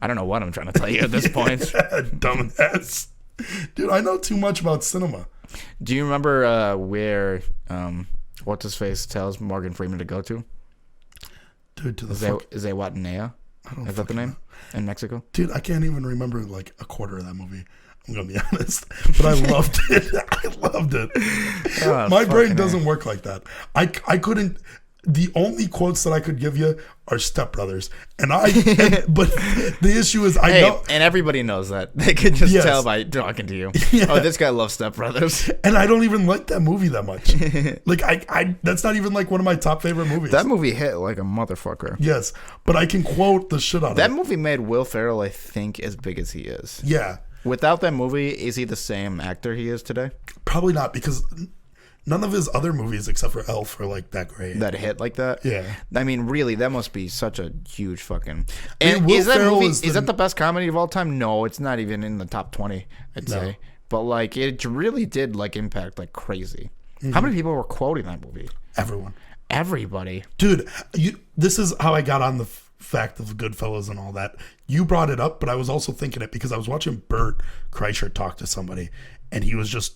know what I'm trying to tell you at this point. Dumbass. Dude, I know too much about cinema. Do you remember where what's his face tells Morgan Freeman to go to? Dude, to the Zewatanea? Is that the name? In Mexico? Dude, I can't even remember like a quarter of that movie. I'm gonna be honest, but I loved it. I loved it. Oh, my brain doesn't work like that. I couldn't. The only quotes that I could give you are Step Brothers, but the issue is I know, and everybody knows that. They can just tell by talking to you. Yeah. Oh, this guy loves Step Brothers, and I don't even like that movie that much. Like I that's not even like one of my top favorite movies. That movie hit like a motherfucker. Yes, but I can quote the shit out of it. That movie made Will Ferrell, I think, as big as he is. Yeah. Without that movie, is he the same actor he is today? Probably not, because none of his other movies except for Elf are like that great. That hit like that? Yeah. I mean, really, that must be such a huge fucking... And is that movie, is that the best comedy of all time? No, it's not even in the top 20, I'd say. But like, it really did like impact like crazy. Mm-hmm. How many people were quoting that movie? Everyone. Everybody. Dude, this is how I got on the fact of Goodfellas and all that. You brought it up, but I was also thinking it because I was watching Bert Kreischer talk to somebody, and he was just,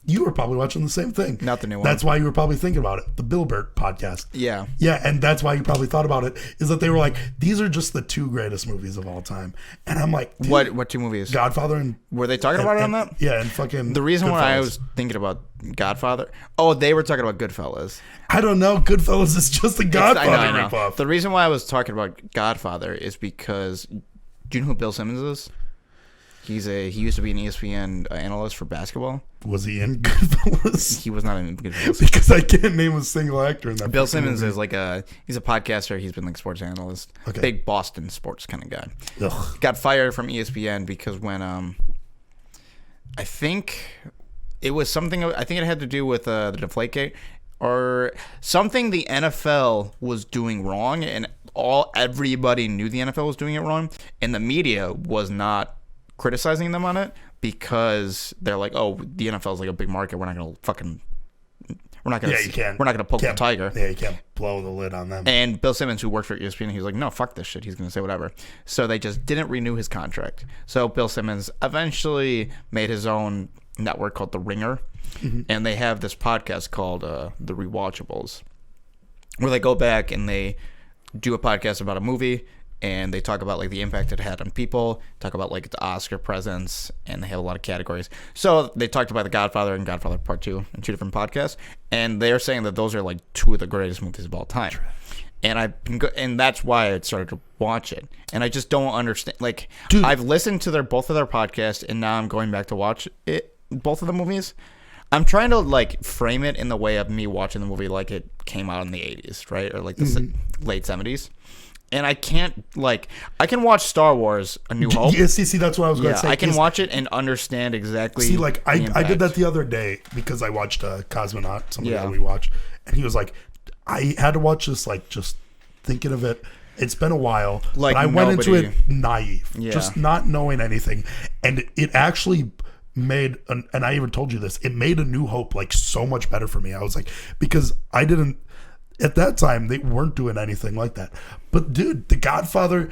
you were probably watching the same thing. Not the new one. That's why you were probably thinking about it. The Bill Burt podcast. Yeah. Yeah, and that's why you probably thought about it, is that they were like, these are just the two greatest movies of all time. And I'm like, what two movies? Godfather and... Were they talking about it on that? Yeah, and fucking... The reason why I was thinking about Godfather... Oh, they were talking about Goodfellas. I don't know. Goodfellas is just a Godfather ripoff. The reason why I was talking about Godfather is because... Do you know who Bill Simmons is? He used to be an ESPN analyst for basketball. Was he in Goodfellas? He was not in Goodfellas. Because I can't name a single actor in that. Bill Simmons is like he's a podcaster. He's been like sports analyst. Okay. Big Boston sports kind of guy. Ugh. Got fired from ESPN because when I think it was something. I think it had to do with the Deflategate or something the NFL was doing wrong, and everybody knew the NFL was doing it wrong, and the media was not criticizing them on it because they're like, oh, the NFL is like a big market. We're not gonna poke the tiger. Yeah, you can't blow the lid on them. And Bill Simmons, who worked for ESPN, he was like, no, fuck this shit. He's gonna say whatever. So they just didn't renew his contract. So Bill Simmons eventually made his own network called The Ringer, and they have this podcast called The Rewatchables, where they go back and they do a podcast about a movie. And they talk about like the impact it had on people, talk about like the Oscar presence, and they have a lot of categories. So they talked about The Godfather and Godfather Part 2 in two different podcasts, and they're saying that those are like two of the greatest movies of all time. And and that's why I started to watch it. And I just don't understand. Like, dude, I've listened to both of their podcasts, and now I'm going back to watch both of the movies. I'm trying to like frame it in the way of me watching the movie like it came out in the 80s, right, or like the late 70s. And I can't, I can watch Star Wars A New Hope. Yeah, see, that's what I was going to say. I can watch it and understand exactly. See, I did that the other day because I watched Cosmonaut, somebody that we watch, and he was like, I had to watch this, just thinking of it. It's been a while, but I went into it naive, just not knowing anything. And it actually made, and I even told you this, it made A New Hope, so much better for me. I was like, because I didn't, at that time, they weren't doing anything like that. But, dude, The Godfather,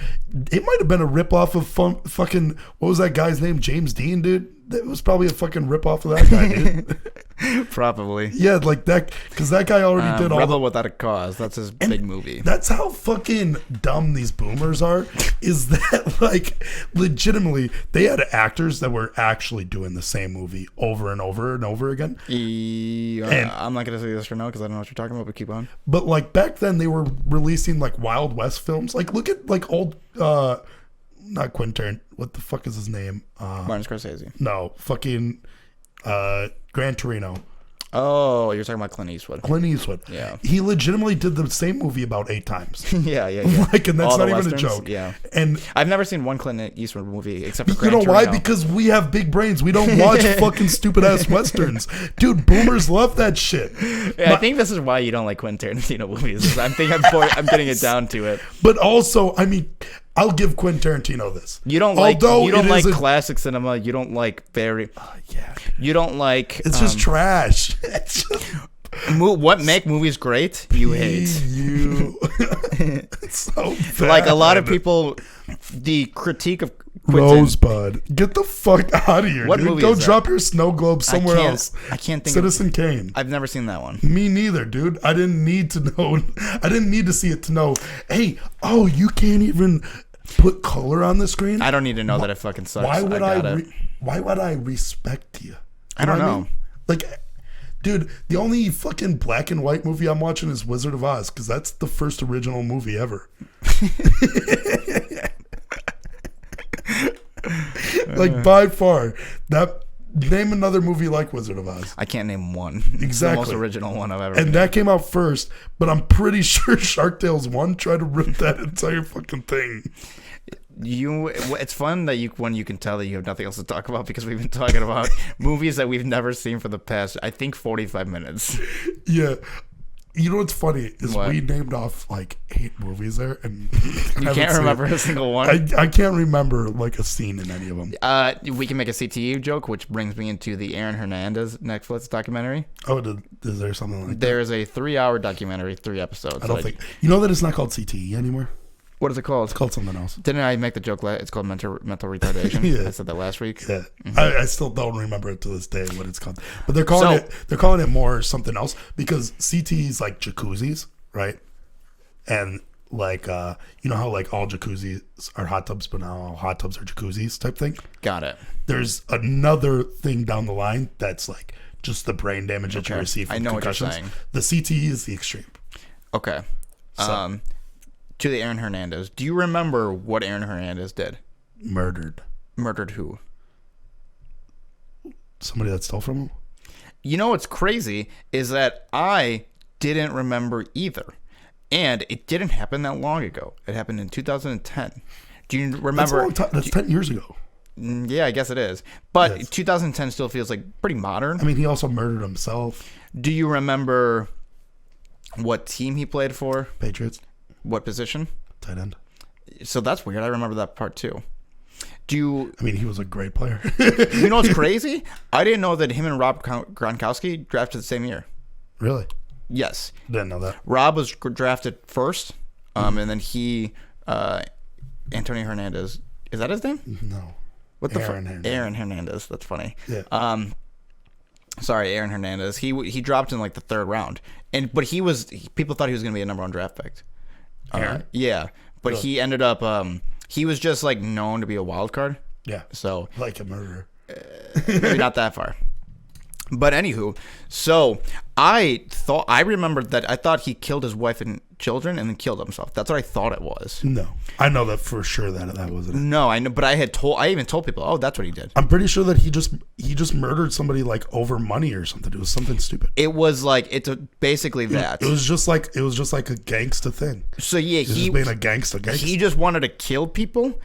it might have been a ripoff of fucking, what was that guy's name? James Dean, dude? It was probably a fucking ripoff of that guy, dude. Probably. Yeah, like that, because that guy already did all Rebel Without a Cause. That's his big movie. That's how fucking dumb these boomers are, is that, legitimately, they had actors that were actually doing the same movie over and over and over again. I'm not going to say this or no, because I don't know what you're talking about, but keep on. But, back then, they were releasing, Wild West films. Look at, old, not Quentin, what the fuck is his name? Martin Scorsese. No, fucking Gran Torino. Oh, you're talking about Clint Eastwood. Clint Eastwood. Yeah. He legitimately did the same movie about 8 times. yeah. Like, and that's All not the even Westerns? a joke. Yeah. And I've never seen one Clint Eastwood movie except for you Gran know why? Torino. Because we have big brains. We don't watch fucking stupid ass Westerns. Dude, boomers love that shit. Yeah, I think this is why you don't like Quentin Tarantino movies. I'm getting it down to it. But also, I mean, I'll give Quentin Tarantino this. You don't like classic cinema. You don't like yeah. You don't like. It's just trash. It's just, what make movies great? You hate. It's so bad. Like a lot of people, the critique of Quentin, Rosebud. Get the fuck out of here, what dude. movie Go is drop your snow globe somewhere else. I can't think. Citizen Kane. I've never seen that one. Me neither, dude. I didn't need to know. I didn't need to see it to know. Hey, you can't even put color on the screen. I don't need to know that it fucking sucks. Why would I respect you? I don't know. I mean? Like, dude, the only fucking black and white movie I'm watching is Wizard of Oz because that's the first original movie ever. Like, by far, name another movie like Wizard of Oz. I can't name one. Exactly. It's the most original one I've ever. And that came out first, but I'm pretty sure Shark Tales 1 tried to rip that entire fucking thing. It's fun that when you can tell that you have nothing else to talk about because we've been talking about movies that we've never seen for the past, I think, 45 minutes. Yeah. You know what's funny is What? we named off like 8 movies there, and you can't remember a single one. I can't remember like a scene in any of them. We can make a CTE joke, which brings me into the Aaron Hernandez Netflix documentary. Oh, is there something like There is a 3-hour documentary, 3 episodes. I don't think you know that it's not called CTE anymore. What is it called? It's called something else. Didn't I make the joke? It's called mental retardation. Yeah. I said that last week. Yeah, I still don't remember it to this day what it's called, but they're calling it more something else because CTE is like jacuzzis, right? And like you know how like all jacuzzis are hot tubs, but now all hot tubs are jacuzzis type thing. Got it. There's another thing down the line that's like just the brain damage that you receive from concussions. What you're saying. The CTE is the extreme. Okay. So, to the Aaron Hernandez. Do you remember what Aaron Hernandez did? Murdered who? Somebody that stole from him. You know what's crazy is that I didn't remember either. And it didn't happen that long ago. It happened in 2010. Do you remember? That's a long time. That's 10 years ago. Yeah, I guess it is. But Yes. 2010 still feels like pretty modern. I mean, he also murdered himself. Do you remember what team he played for? Patriots. What position? Tight end. So that's weird. I remember that part too. I mean, he was a great player. You know what's crazy? I didn't know that him and Rob Gronkowski drafted the same year. Really? Yes. Didn't know that. Rob was drafted first, and then Antonio Hernandez. Is that his name? No. What the fuck? Hernandez. Aaron Hernandez. That's funny. Yeah. Sorry, Aaron Hernandez. He dropped in like the 3rd round, but people thought he was going to be a number 1 draft pick. Aaron? Yeah, but Really? he ended up. He was just like known to be a wild card. Yeah. So Like a murderer. maybe not that far. But anywho, so I remembered that I thought he killed his wife and children and then killed himself. That's what I thought it was. No. I know that for sure that wasn't it. No, I know, but I even told people, oh, that's what he did. I'm pretty sure that he just murdered somebody like over money or something. It was something stupid. It was like basically that. It was just like a gangsta thing. So yeah, He's just being a gangsta. He just wanted to kill people.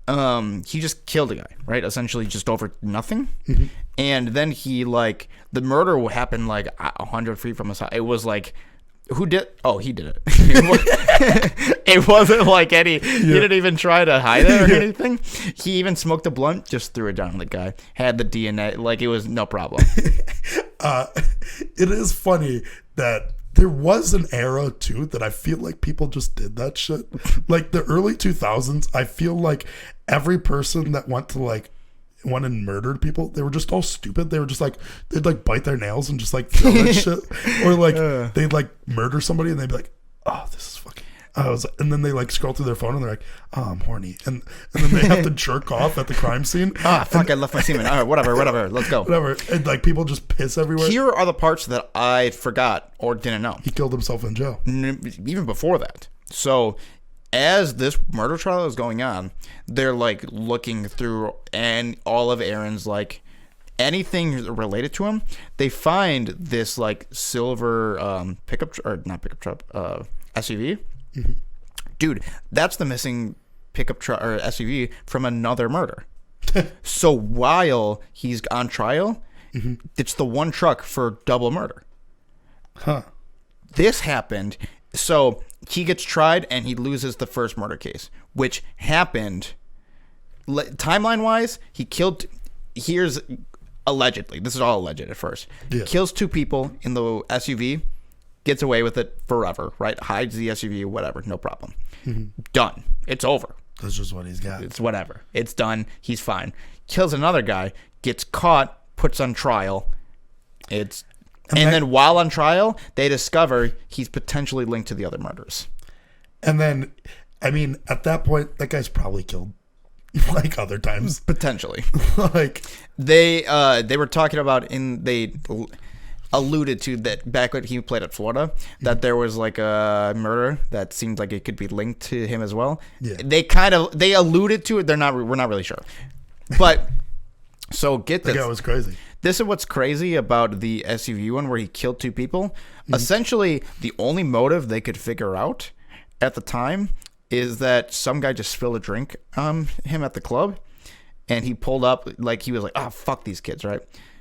He just killed a guy, right? Essentially, just over nothing. Mm-hmm. And then the murder happened like 100 feet from his house. It was like, who did? Oh, he did it. It wasn't like he didn't even try to hide it or anything. He even smoked a blunt, just threw it down on the guy. Had the DNA, like it was no problem. It is funny that there was an era too that I feel like people just did that shit. Like the early 2000s, I feel like every person that went and murdered people, they were just all stupid. They were just like, they'd like bite their nails and just like kill that shit. Or like they'd like murder somebody and they'd be like, oh, this is fucking. And then they like scroll through their phone and they're like, oh, I'm horny. And then they have to jerk off at the crime scene. Fuck, I left my semen. All right, whatever, let's go. Whatever. And like people just piss everywhere. Here are the parts that I forgot or didn't know. He killed himself in jail. Even before that. So as this murder trial is going on, they're like looking through and all of Aaron's like anything related to him. They find this like silver pickup or not pickup truck SUV. Mm-hmm. Dude, that's the missing pickup truck or SUV from another murder. So while he's on trial, it's the one truck for double murder. Huh. This happened. So he gets tried and he loses the first murder case, which happened timeline wise. He killed. Here's allegedly. This is all alleged at first. Yeah. Kills 2 people in the SUV, gets away with it forever. Right? Hides the SUV, whatever. No problem. Done. It's over. That's just what he's got. It's whatever. It's done. He's fine. Kills another guy. Gets caught. Puts on trial. And then while on trial, they discover he's potentially linked to the other murders. And then, I mean, at that point, that guy's probably killed like other times. Potentially. Like they were talking about they alluded to that back when he played at Florida, that there was like a murder that seemed like it could be linked to him as well. Yeah. They alluded to it. We're not really sure. But so get this. That guy was crazy. This is what's crazy about the SUV one where he killed 2 people. Essentially, the only motive they could figure out at the time is that some guy just spilled a drink on him at the club, and he pulled up like he was like, "Oh, fuck these kids," right?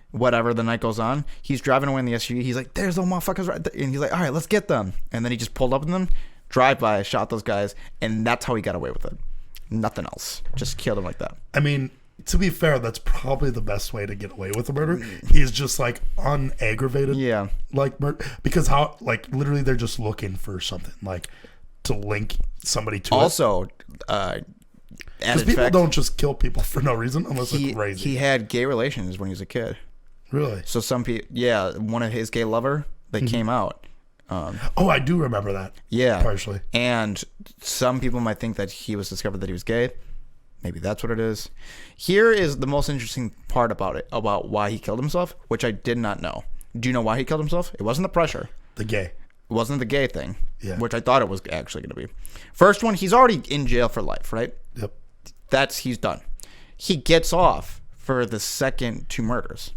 Whatever. The night goes on. He's driving away in the SUV. He's like, "There's those motherfuckers right there," and he's like, "All right, let's get them." And then he just pulled up on them, drive by, shot those guys, and that's how he got away with it. Nothing else. Just killed them like that. I mean, to be fair, that's probably the best way to get away with a murder. He's just like unaggravated. Yeah. Like murder, because how like literally they're just looking for something like to link somebody to also, because people don't just kill people for no reason unless it's crazy. He had gay relations when he was a kid. Really? So some people, one of his gay lover, they came out. I do remember that. Yeah. Partially. And some people might think that he was discovered that he was gay. Maybe that's what it is. Here is the most interesting part about it, about why he killed himself, which I did not know. Do you know why he killed himself? It wasn't the pressure. The gay. It wasn't the gay thing, which I thought it was actually going to be. First one, he's already in jail for life, right? Yep. He's done. He gets off for the second 2 murders.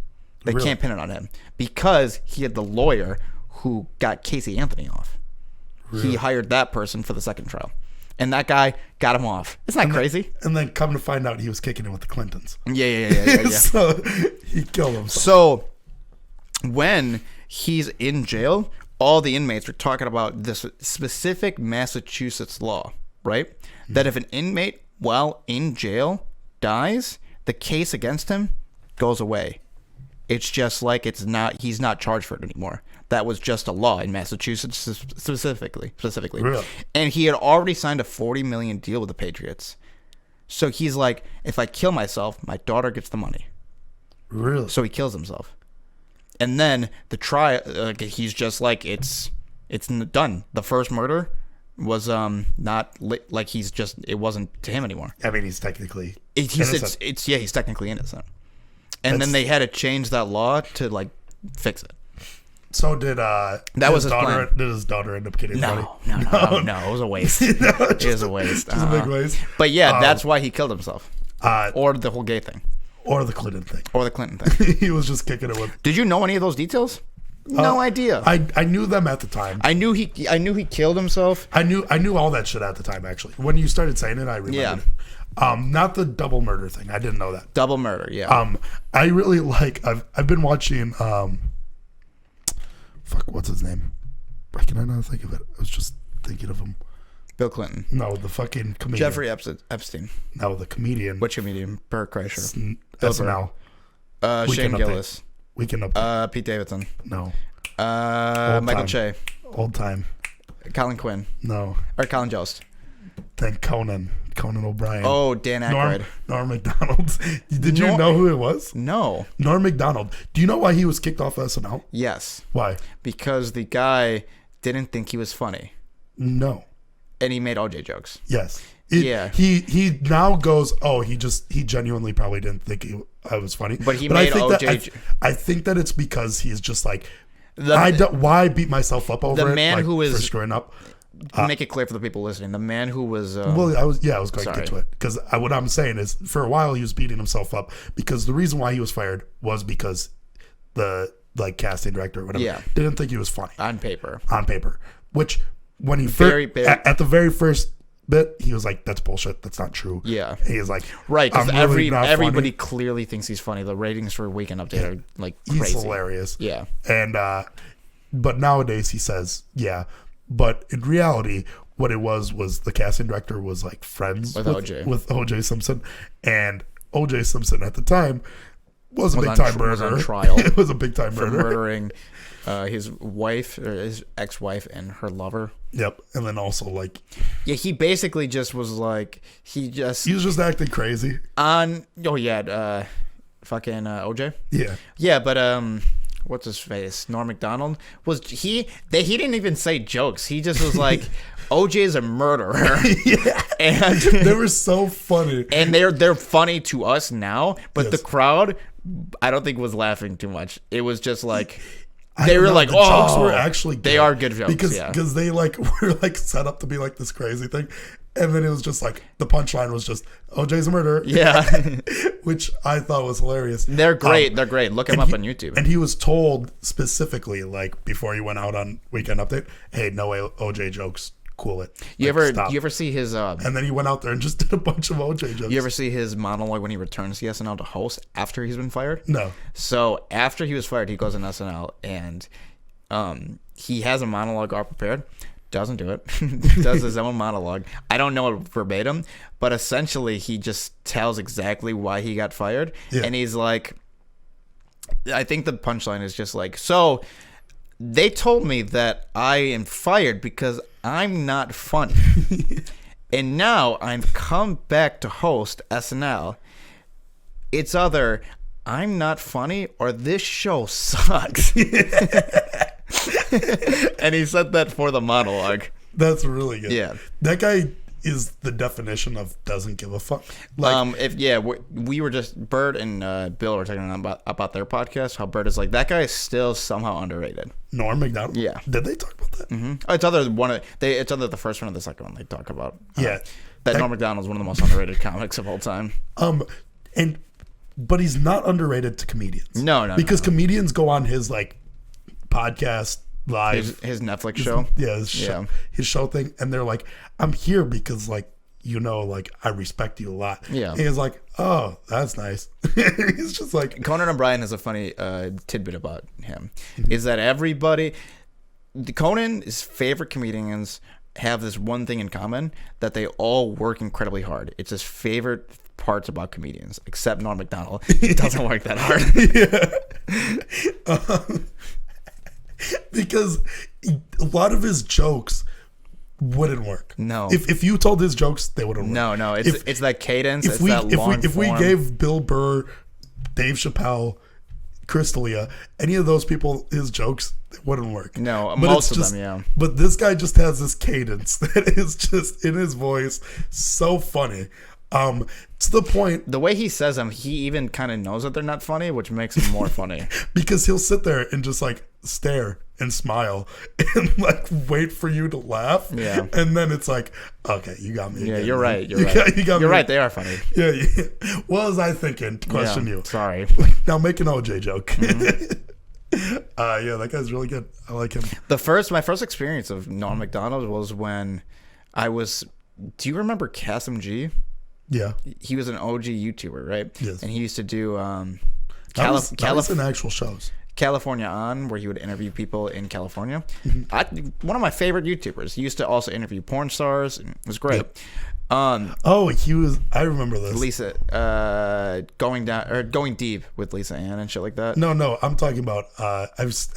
They can't pin it on him because he had the lawyer who got Casey Anthony off. Really? He hired that person for the second trial. And that guy got him off. Isn't that crazy? And then come to find out he was kicking it with the Clintons. Yeah. So he killed himself. So when he's in jail, all the inmates are talking about this specific Massachusetts law, right? That if an inmate while in jail dies, the case against him goes away. It's just like he's not charged for it anymore. That was just a law in Massachusetts specifically. Really? And he had already signed a $40 million deal with the Patriots. So he's like, if I kill myself, my daughter gets the money. Really? So he kills himself. And then the trial, he's just like, it's done. The first murder was not like it wasn't to him anymore. I mean, he's technically innocent. He's technically innocent. And then they had to change that law to like fix it. So did that was his daughter? plan. Did his daughter end up getting money? No. It was a waste. It was a waste. Just a big waste. But that's why he killed himself. Or the whole gay thing. Or the Clinton thing. He was just kicking it with. Did you know any of those details? No idea. I knew them at the time. I knew he killed himself. I knew all that shit at the time. Actually, when you started saying it, I remembered it. Not the double murder thing. I didn't know that. Double murder, yeah. I really like. I've been watching. What's his name? Why can I not think of it? I was just thinking of him. Bill Clinton. No, the fucking comedian. Jeffrey Epstein. No, the comedian. Which comedian? Bert Kreischer. SNL. Shane Gillis. Weekend Update. Pete Davidson. No. Michael Che. Old time. Colin Quinn. No. Or Colin Jost. Then Conan O'Brien. Oh, Dan Aykroyd. Norm Macdonald. Did you know who it was? No. Norm Macdonald. Do you know why he was kicked off SNL? Yes. Why? Because the guy didn't think he was funny. No. And he made OJ jokes. Yes. Yeah. He now goes, he genuinely probably didn't think I was funny. But made OJ. I think that it's because he's just like, why beat myself up over the man it, who is for screwing up. make it clear for the people listening. The man who was I was going to get to it because what I'm saying is, for a while he was beating himself up because the reason why he was fired was because the casting director or whatever didn't think he was funny on paper. Which when he at the very first bit, he was like, "That's bullshit. That's not true." Yeah, he's like, right, because everybody clearly thinks he's funny. The ratings for Weekend Update are like crazy. He's hilarious. Yeah, and but nowadays he says, "Yeah," but in reality, what it was the casting director was like friends with OJ Simpson, and OJ Simpson at the time was a big time murderer. Was on trial. It was a big time murder for murdering his wife or his ex-wife and her lover. Yep, and then also he basically just was like he was just acting crazy on fucking OJ. Yeah, but what's his face? Norm Macdonald he didn't even say jokes. He just was like, OJ is a murderer. Yeah, and they were so funny, and they're funny to us now, but the crowd, I don't think was laughing too much. It was just like. They were like, jokes were actually good. They are good jokes because they were set up to be this crazy thing, and then it was just the punchline was just OJ's a murderer. Yeah, which I thought was hilarious. They're great. They're great. Look him up on YouTube. And he was told specifically before he went out on Weekend Update, "Hey, no OJ jokes. Cool it." You ever see his and then he went out there and just did a bunch of OJ jokes. You ever see his monologue when he returns to SNL to host after he's been fired? No. So after he was fired, he goes on SNL and he has a monologue all prepared. Doesn't do it. Does his own monologue. I don't know it verbatim, but essentially he just tells exactly why he got fired. Yeah. And he's like, I think the punchline is just so they told me that I am fired because I'm not funny. And now I've come back to host SNL. It's either I'm not funny or this show sucks. And he said that for the monologue. That's really good. Yeah. That guy is the definition of doesn't give a fuck. We were just Bert and Bill were talking about their podcast. How Bert is that guy is still somehow underrated. Norm Macdonald. Yeah. Did they talk about that? Mm-hmm. Oh, it's either the first one or the second one they talk about. Yeah. That Norm Macdonald is one of the most underrated comics of all time. But he's not underrated to comedians. No. Because comedians go on his podcast live, his Netflix show. His show thing, and they're like, I'm here because I respect you a lot. Yeah. And he's like, oh, that's nice. He's just Conan O'Brien has a funny tidbit about him. Is that Conan's favorite comedians have this one thing in common, that they all work incredibly hard. It's his favorite parts about comedians, except Norm Macdonald. He doesn't work that hard. Yeah. Because a lot of his jokes wouldn't work. No. If you told his jokes, they wouldn't work. No. It's that cadence. If we gave Bill Burr, Dave Chappelle, Chris D'Elia, any of those people his jokes, it wouldn't work. No, but most of them, yeah. But this guy just has this cadence that is just in his voice so funny. To the point, the way he says them, he even kind of knows that they're not funny, which makes them more funny. Because he'll sit there and just stare and smile and wait for you to laugh. Yeah. And then it's okay, you got me. Yeah, again, you're man. right. You're right. You're right. They are funny. Yeah. What was I thinking? To question you. Sorry. Now make an OJ joke. Mm-hmm. That guy's really good. I like him. My first experience of Norm Macdonald was when I was. Do you remember Kasim G? Yeah. He was an OG YouTuber, right? Yes. And he used to do that was in actual shows. California On, where he would interview people in California. Mm-hmm. One of my favorite YouTubers. He used to also interview porn stars. It was great. Yep. He was. I remember this. Lisa, going deep with Lisa Ann and shit like that. No. I'm talking about. I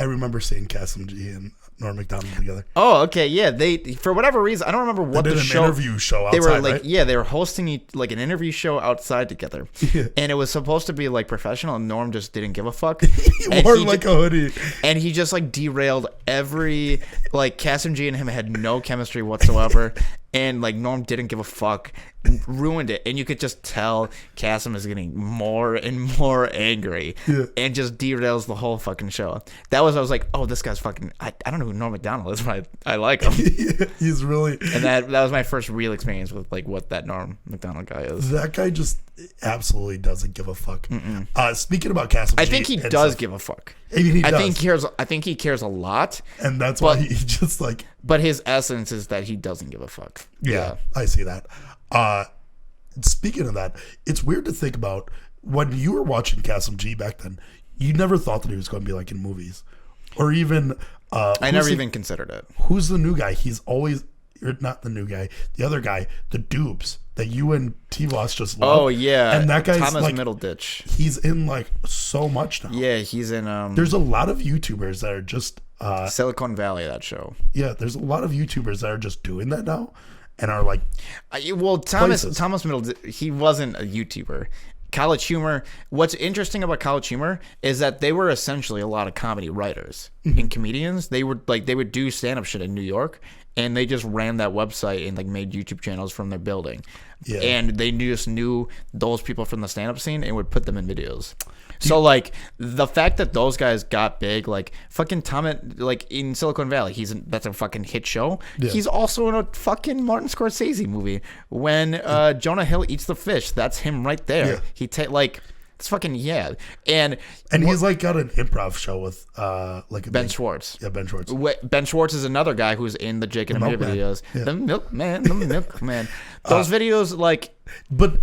remember seeing Kasim G and Norm Macdonald together. Oh, okay, yeah. They, for whatever reason, I don't remember what they did the show. Interview show outside, they were right? they were hosting an interview show outside together, and it was supposed to be professional. And Norm just didn't give a fuck. He wore a hoodie, and he just derailed every Kasim G and him had no chemistry whatsoever, and Norm didn't give a fuck. ruined it, and you could just tell Kasim is getting more and more angry, and just derails the whole fucking show. I was like, oh, this guy's fucking. I don't know who Norm Macdonald is, but I like him. He's really. And that was my first real experience with like what that Norm Macdonald guy is. That guy just absolutely doesn't give a fuck. Speaking about Kasim, I think he does give a fuck. I mean, I think he cares a lot, and that's why he just like. But his essence is that he doesn't give a fuck. Yeah. I see that. Speaking of that, it's weird to think about when you were watching Kasim G back then. You never thought that he was going to be like in movies, or even. I never even considered it. Who's the new guy? He's always not the new guy. The other guy, the Dupes that you and T-Voss just love. Oh yeah, and that guy's Thomas like Middleditch. He's in like so much now. Yeah, he's in. There's a lot of YouTubers that are just Silicon Valley. That show. Yeah, there's a lot of YouTubers that are just doing that now. And are like, Thomas Middleditch, he wasn't a YouTuber. College Humor. What's interesting about College Humor is that they were essentially a lot of comedy writers and comedians. They would do stand-up shit in New York, and they just ran that website and like made YouTube channels from their building. Yeah. And they just knew those people from the stand-up scene and would put them in videos. So like the fact that those guys got big, like fucking Thomas, like in Silicon Valley, that's a fucking hit show. Yeah. He's also in a fucking Martin Scorsese movie. When Jonah Hill eats the fish, that's him right there. Yeah. It's fucking and he's like got an improv show with Ben Schwartz. Yeah, Ben Schwartz. Ben Schwartz is another guy who's in the Jake and Amir videos. Yeah. The Milkman. Those videos but.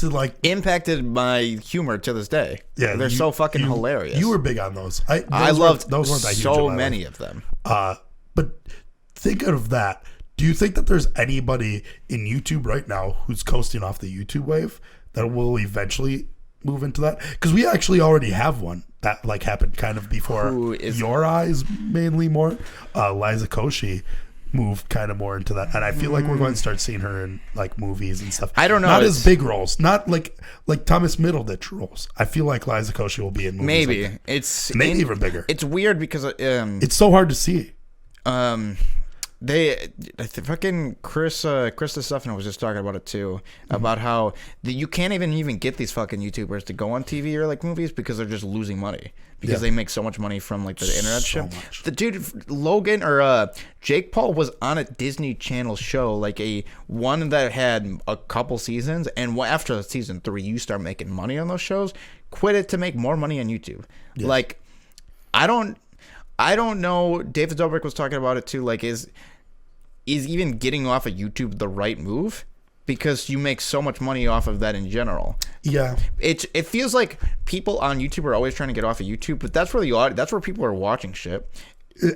To like impacted my humor to this day. Yeah, they're so fucking hilarious. You were big on those. I loved those weren't that huge so many of them. But think of that. Do you think that there's anybody in YouTube right now who's coasting off the YouTube wave that will eventually move into that? Because we actually already have one that like happened kind of before your eyes, mainly more. Liza Koshy moved kind of more into that, and I feel like we're going to start seeing her in like movies and stuff. I don't know, not as big roles, not like Thomas Middleditch roles. I feel like Liza Koshy will be in movies. Maybe like it's maybe even bigger. It's weird because it's so hard to see. Fucking Chris Stefano was just talking about it too, about how you can't even get these fucking YouTubers to go on TV or like movies because they're just losing money because they make so much money from like the internet shit. The dude Logan or Jake Paul was on a Disney Channel show, like a one that had a couple seasons, and after season 3 you start making money on those shows. Quit it to make more money on YouTube. Yes. Like I don't know. David Dobrik was talking about it too. Like, is even getting off of YouTube the right move? Because you make so much money off of that in general. Yeah. It feels like people on YouTube are always trying to get off of YouTube, but that's where people are watching shit.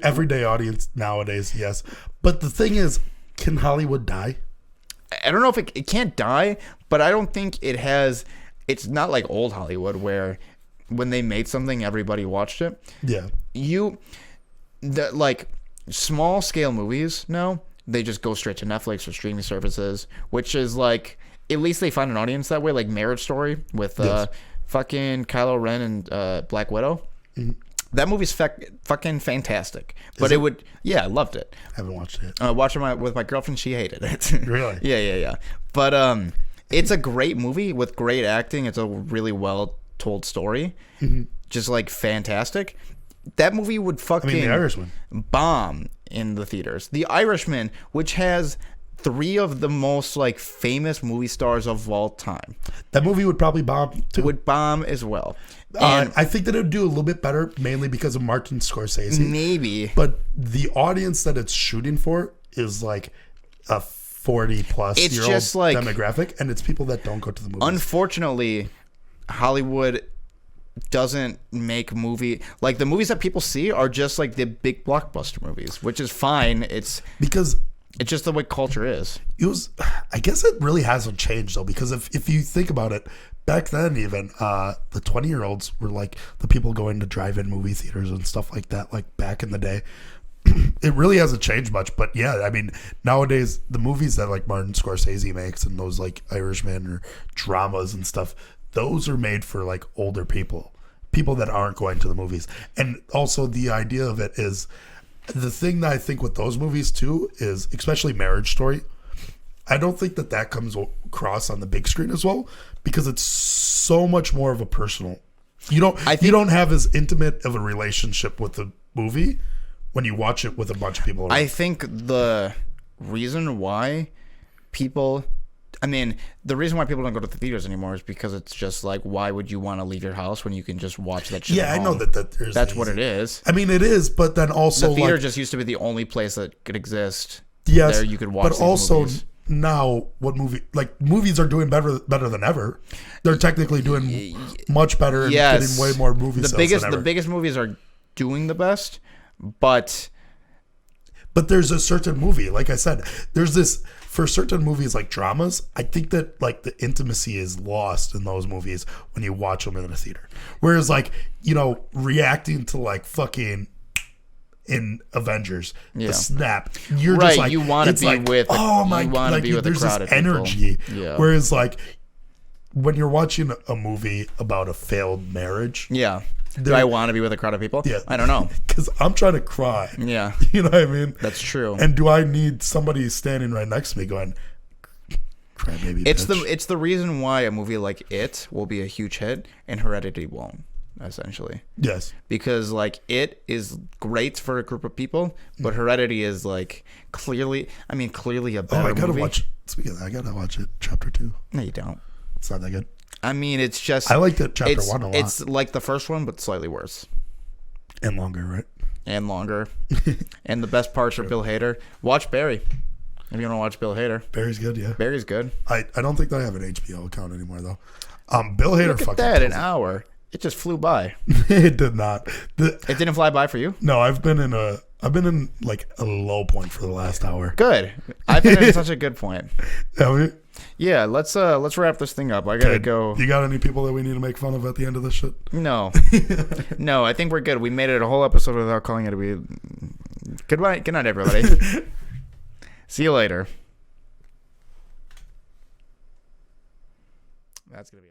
Everyday audience nowadays, yes. But the thing is, can Hollywood die? I don't know if it can't die, but I don't think it has. It's not like old Hollywood where when they made something, everybody watched it. Yeah. Like small scale movies now, they just go straight to Netflix or streaming services, which is like, at least they find an audience that way, like Marriage Story with fucking Kylo Ren and Black Widow. Mm-hmm. That movie's fucking fantastic. But I loved it. I haven't watched it. Watching with my girlfriend, she hated it. Really? Yeah. But it's a great movie with great acting. It's a really well told story. Mm-hmm. Just like fantastic. That movie would fucking The Irishman bomb in the theaters. The Irishman, which has 3 of the most like famous movie stars of all time. That movie would probably bomb too. Would bomb as well. I think that it would do a little bit better, mainly because of Martin Scorsese. Maybe. But the audience that it's shooting for is like a 40-plus year old demographic, and it's people that don't go to the movies. Unfortunately, Hollywood doesn't make movie like the movies that people see are just like the big blockbuster movies, which is fine. It's just the way culture is. I guess it really hasn't changed though, because if you think about it, back then even the 20-year-olds were like the people going to drive-in movie theaters and stuff like that, like back in the day. It really hasn't changed much, but yeah, I mean, nowadays the movies that like Martin Scorsese makes and those like Irishman or dramas and stuff, those are made for like older people that aren't going to the movies. And also the idea of it is, the thing that I think with those movies too is, especially Marriage Story, I don't think that comes across on the big screen as well, because it's so much more of a personal. You don't have as intimate of a relationship with the movie when you watch it with a bunch of people around. I think the reason why people don't go to the theaters anymore is because it's just like, why would you want to leave your house when you can just watch that shit at home? I know that that's what it is. I mean, it is, but then also the theater just used to be the only place that could exist. Yes, there you could watch. But also movies. Now, movies are doing better than ever. They're technically doing much better and getting way more movies. The biggest movies are doing the best, but there's a certain movie, like I said, there's this for certain movies like dramas. I think that like the intimacy is lost in those movies when you watch them in the theater. Whereas like, reacting to like fucking in Avengers, the snap, you're just like, you want to be like, with, oh my, you want to be with a crowd of people. Energy. Yeah. Whereas like when you're watching a movie about a failed marriage, do I want to be with a crowd of people? Yeah, I don't know, because I'm trying to cry. Yeah, you know what I mean. That's true. And do I need somebody standing right next to me going, "Cry, baby"? It's the reason why a movie like It will be a huge hit and Hereditary won't. Essentially, yes, because like It is great for a group of people, but Heredity is like clearly a better I gotta movie. watch. Speaking of that, I gotta watch it. Chapter 2. No, you don't. It's not that good. I mean, it's just I liked it. Chapter 1 a lot. It's like the first one, but slightly worse and longer, right? And longer. And the best parts are Bill Hader. Watch Barry if you want to watch Bill Hader. Barry's good, yeah. Barry's good. I don't think that I have an HBO account anymore though. Bill Hader. Look at that, an hour. It just flew by. It did not. It didn't fly by for you? No, I've been in like a low point for the last hour. Good. I've been in such a good point. Have you? Yeah, let's wrap this thing up. I gotta go. You got any people that we need to make fun of at the end of this shit? No. No, I think we're good. We made it a whole episode without calling it a be. Goodbye. Good night, everybody. See you later. That's gonna be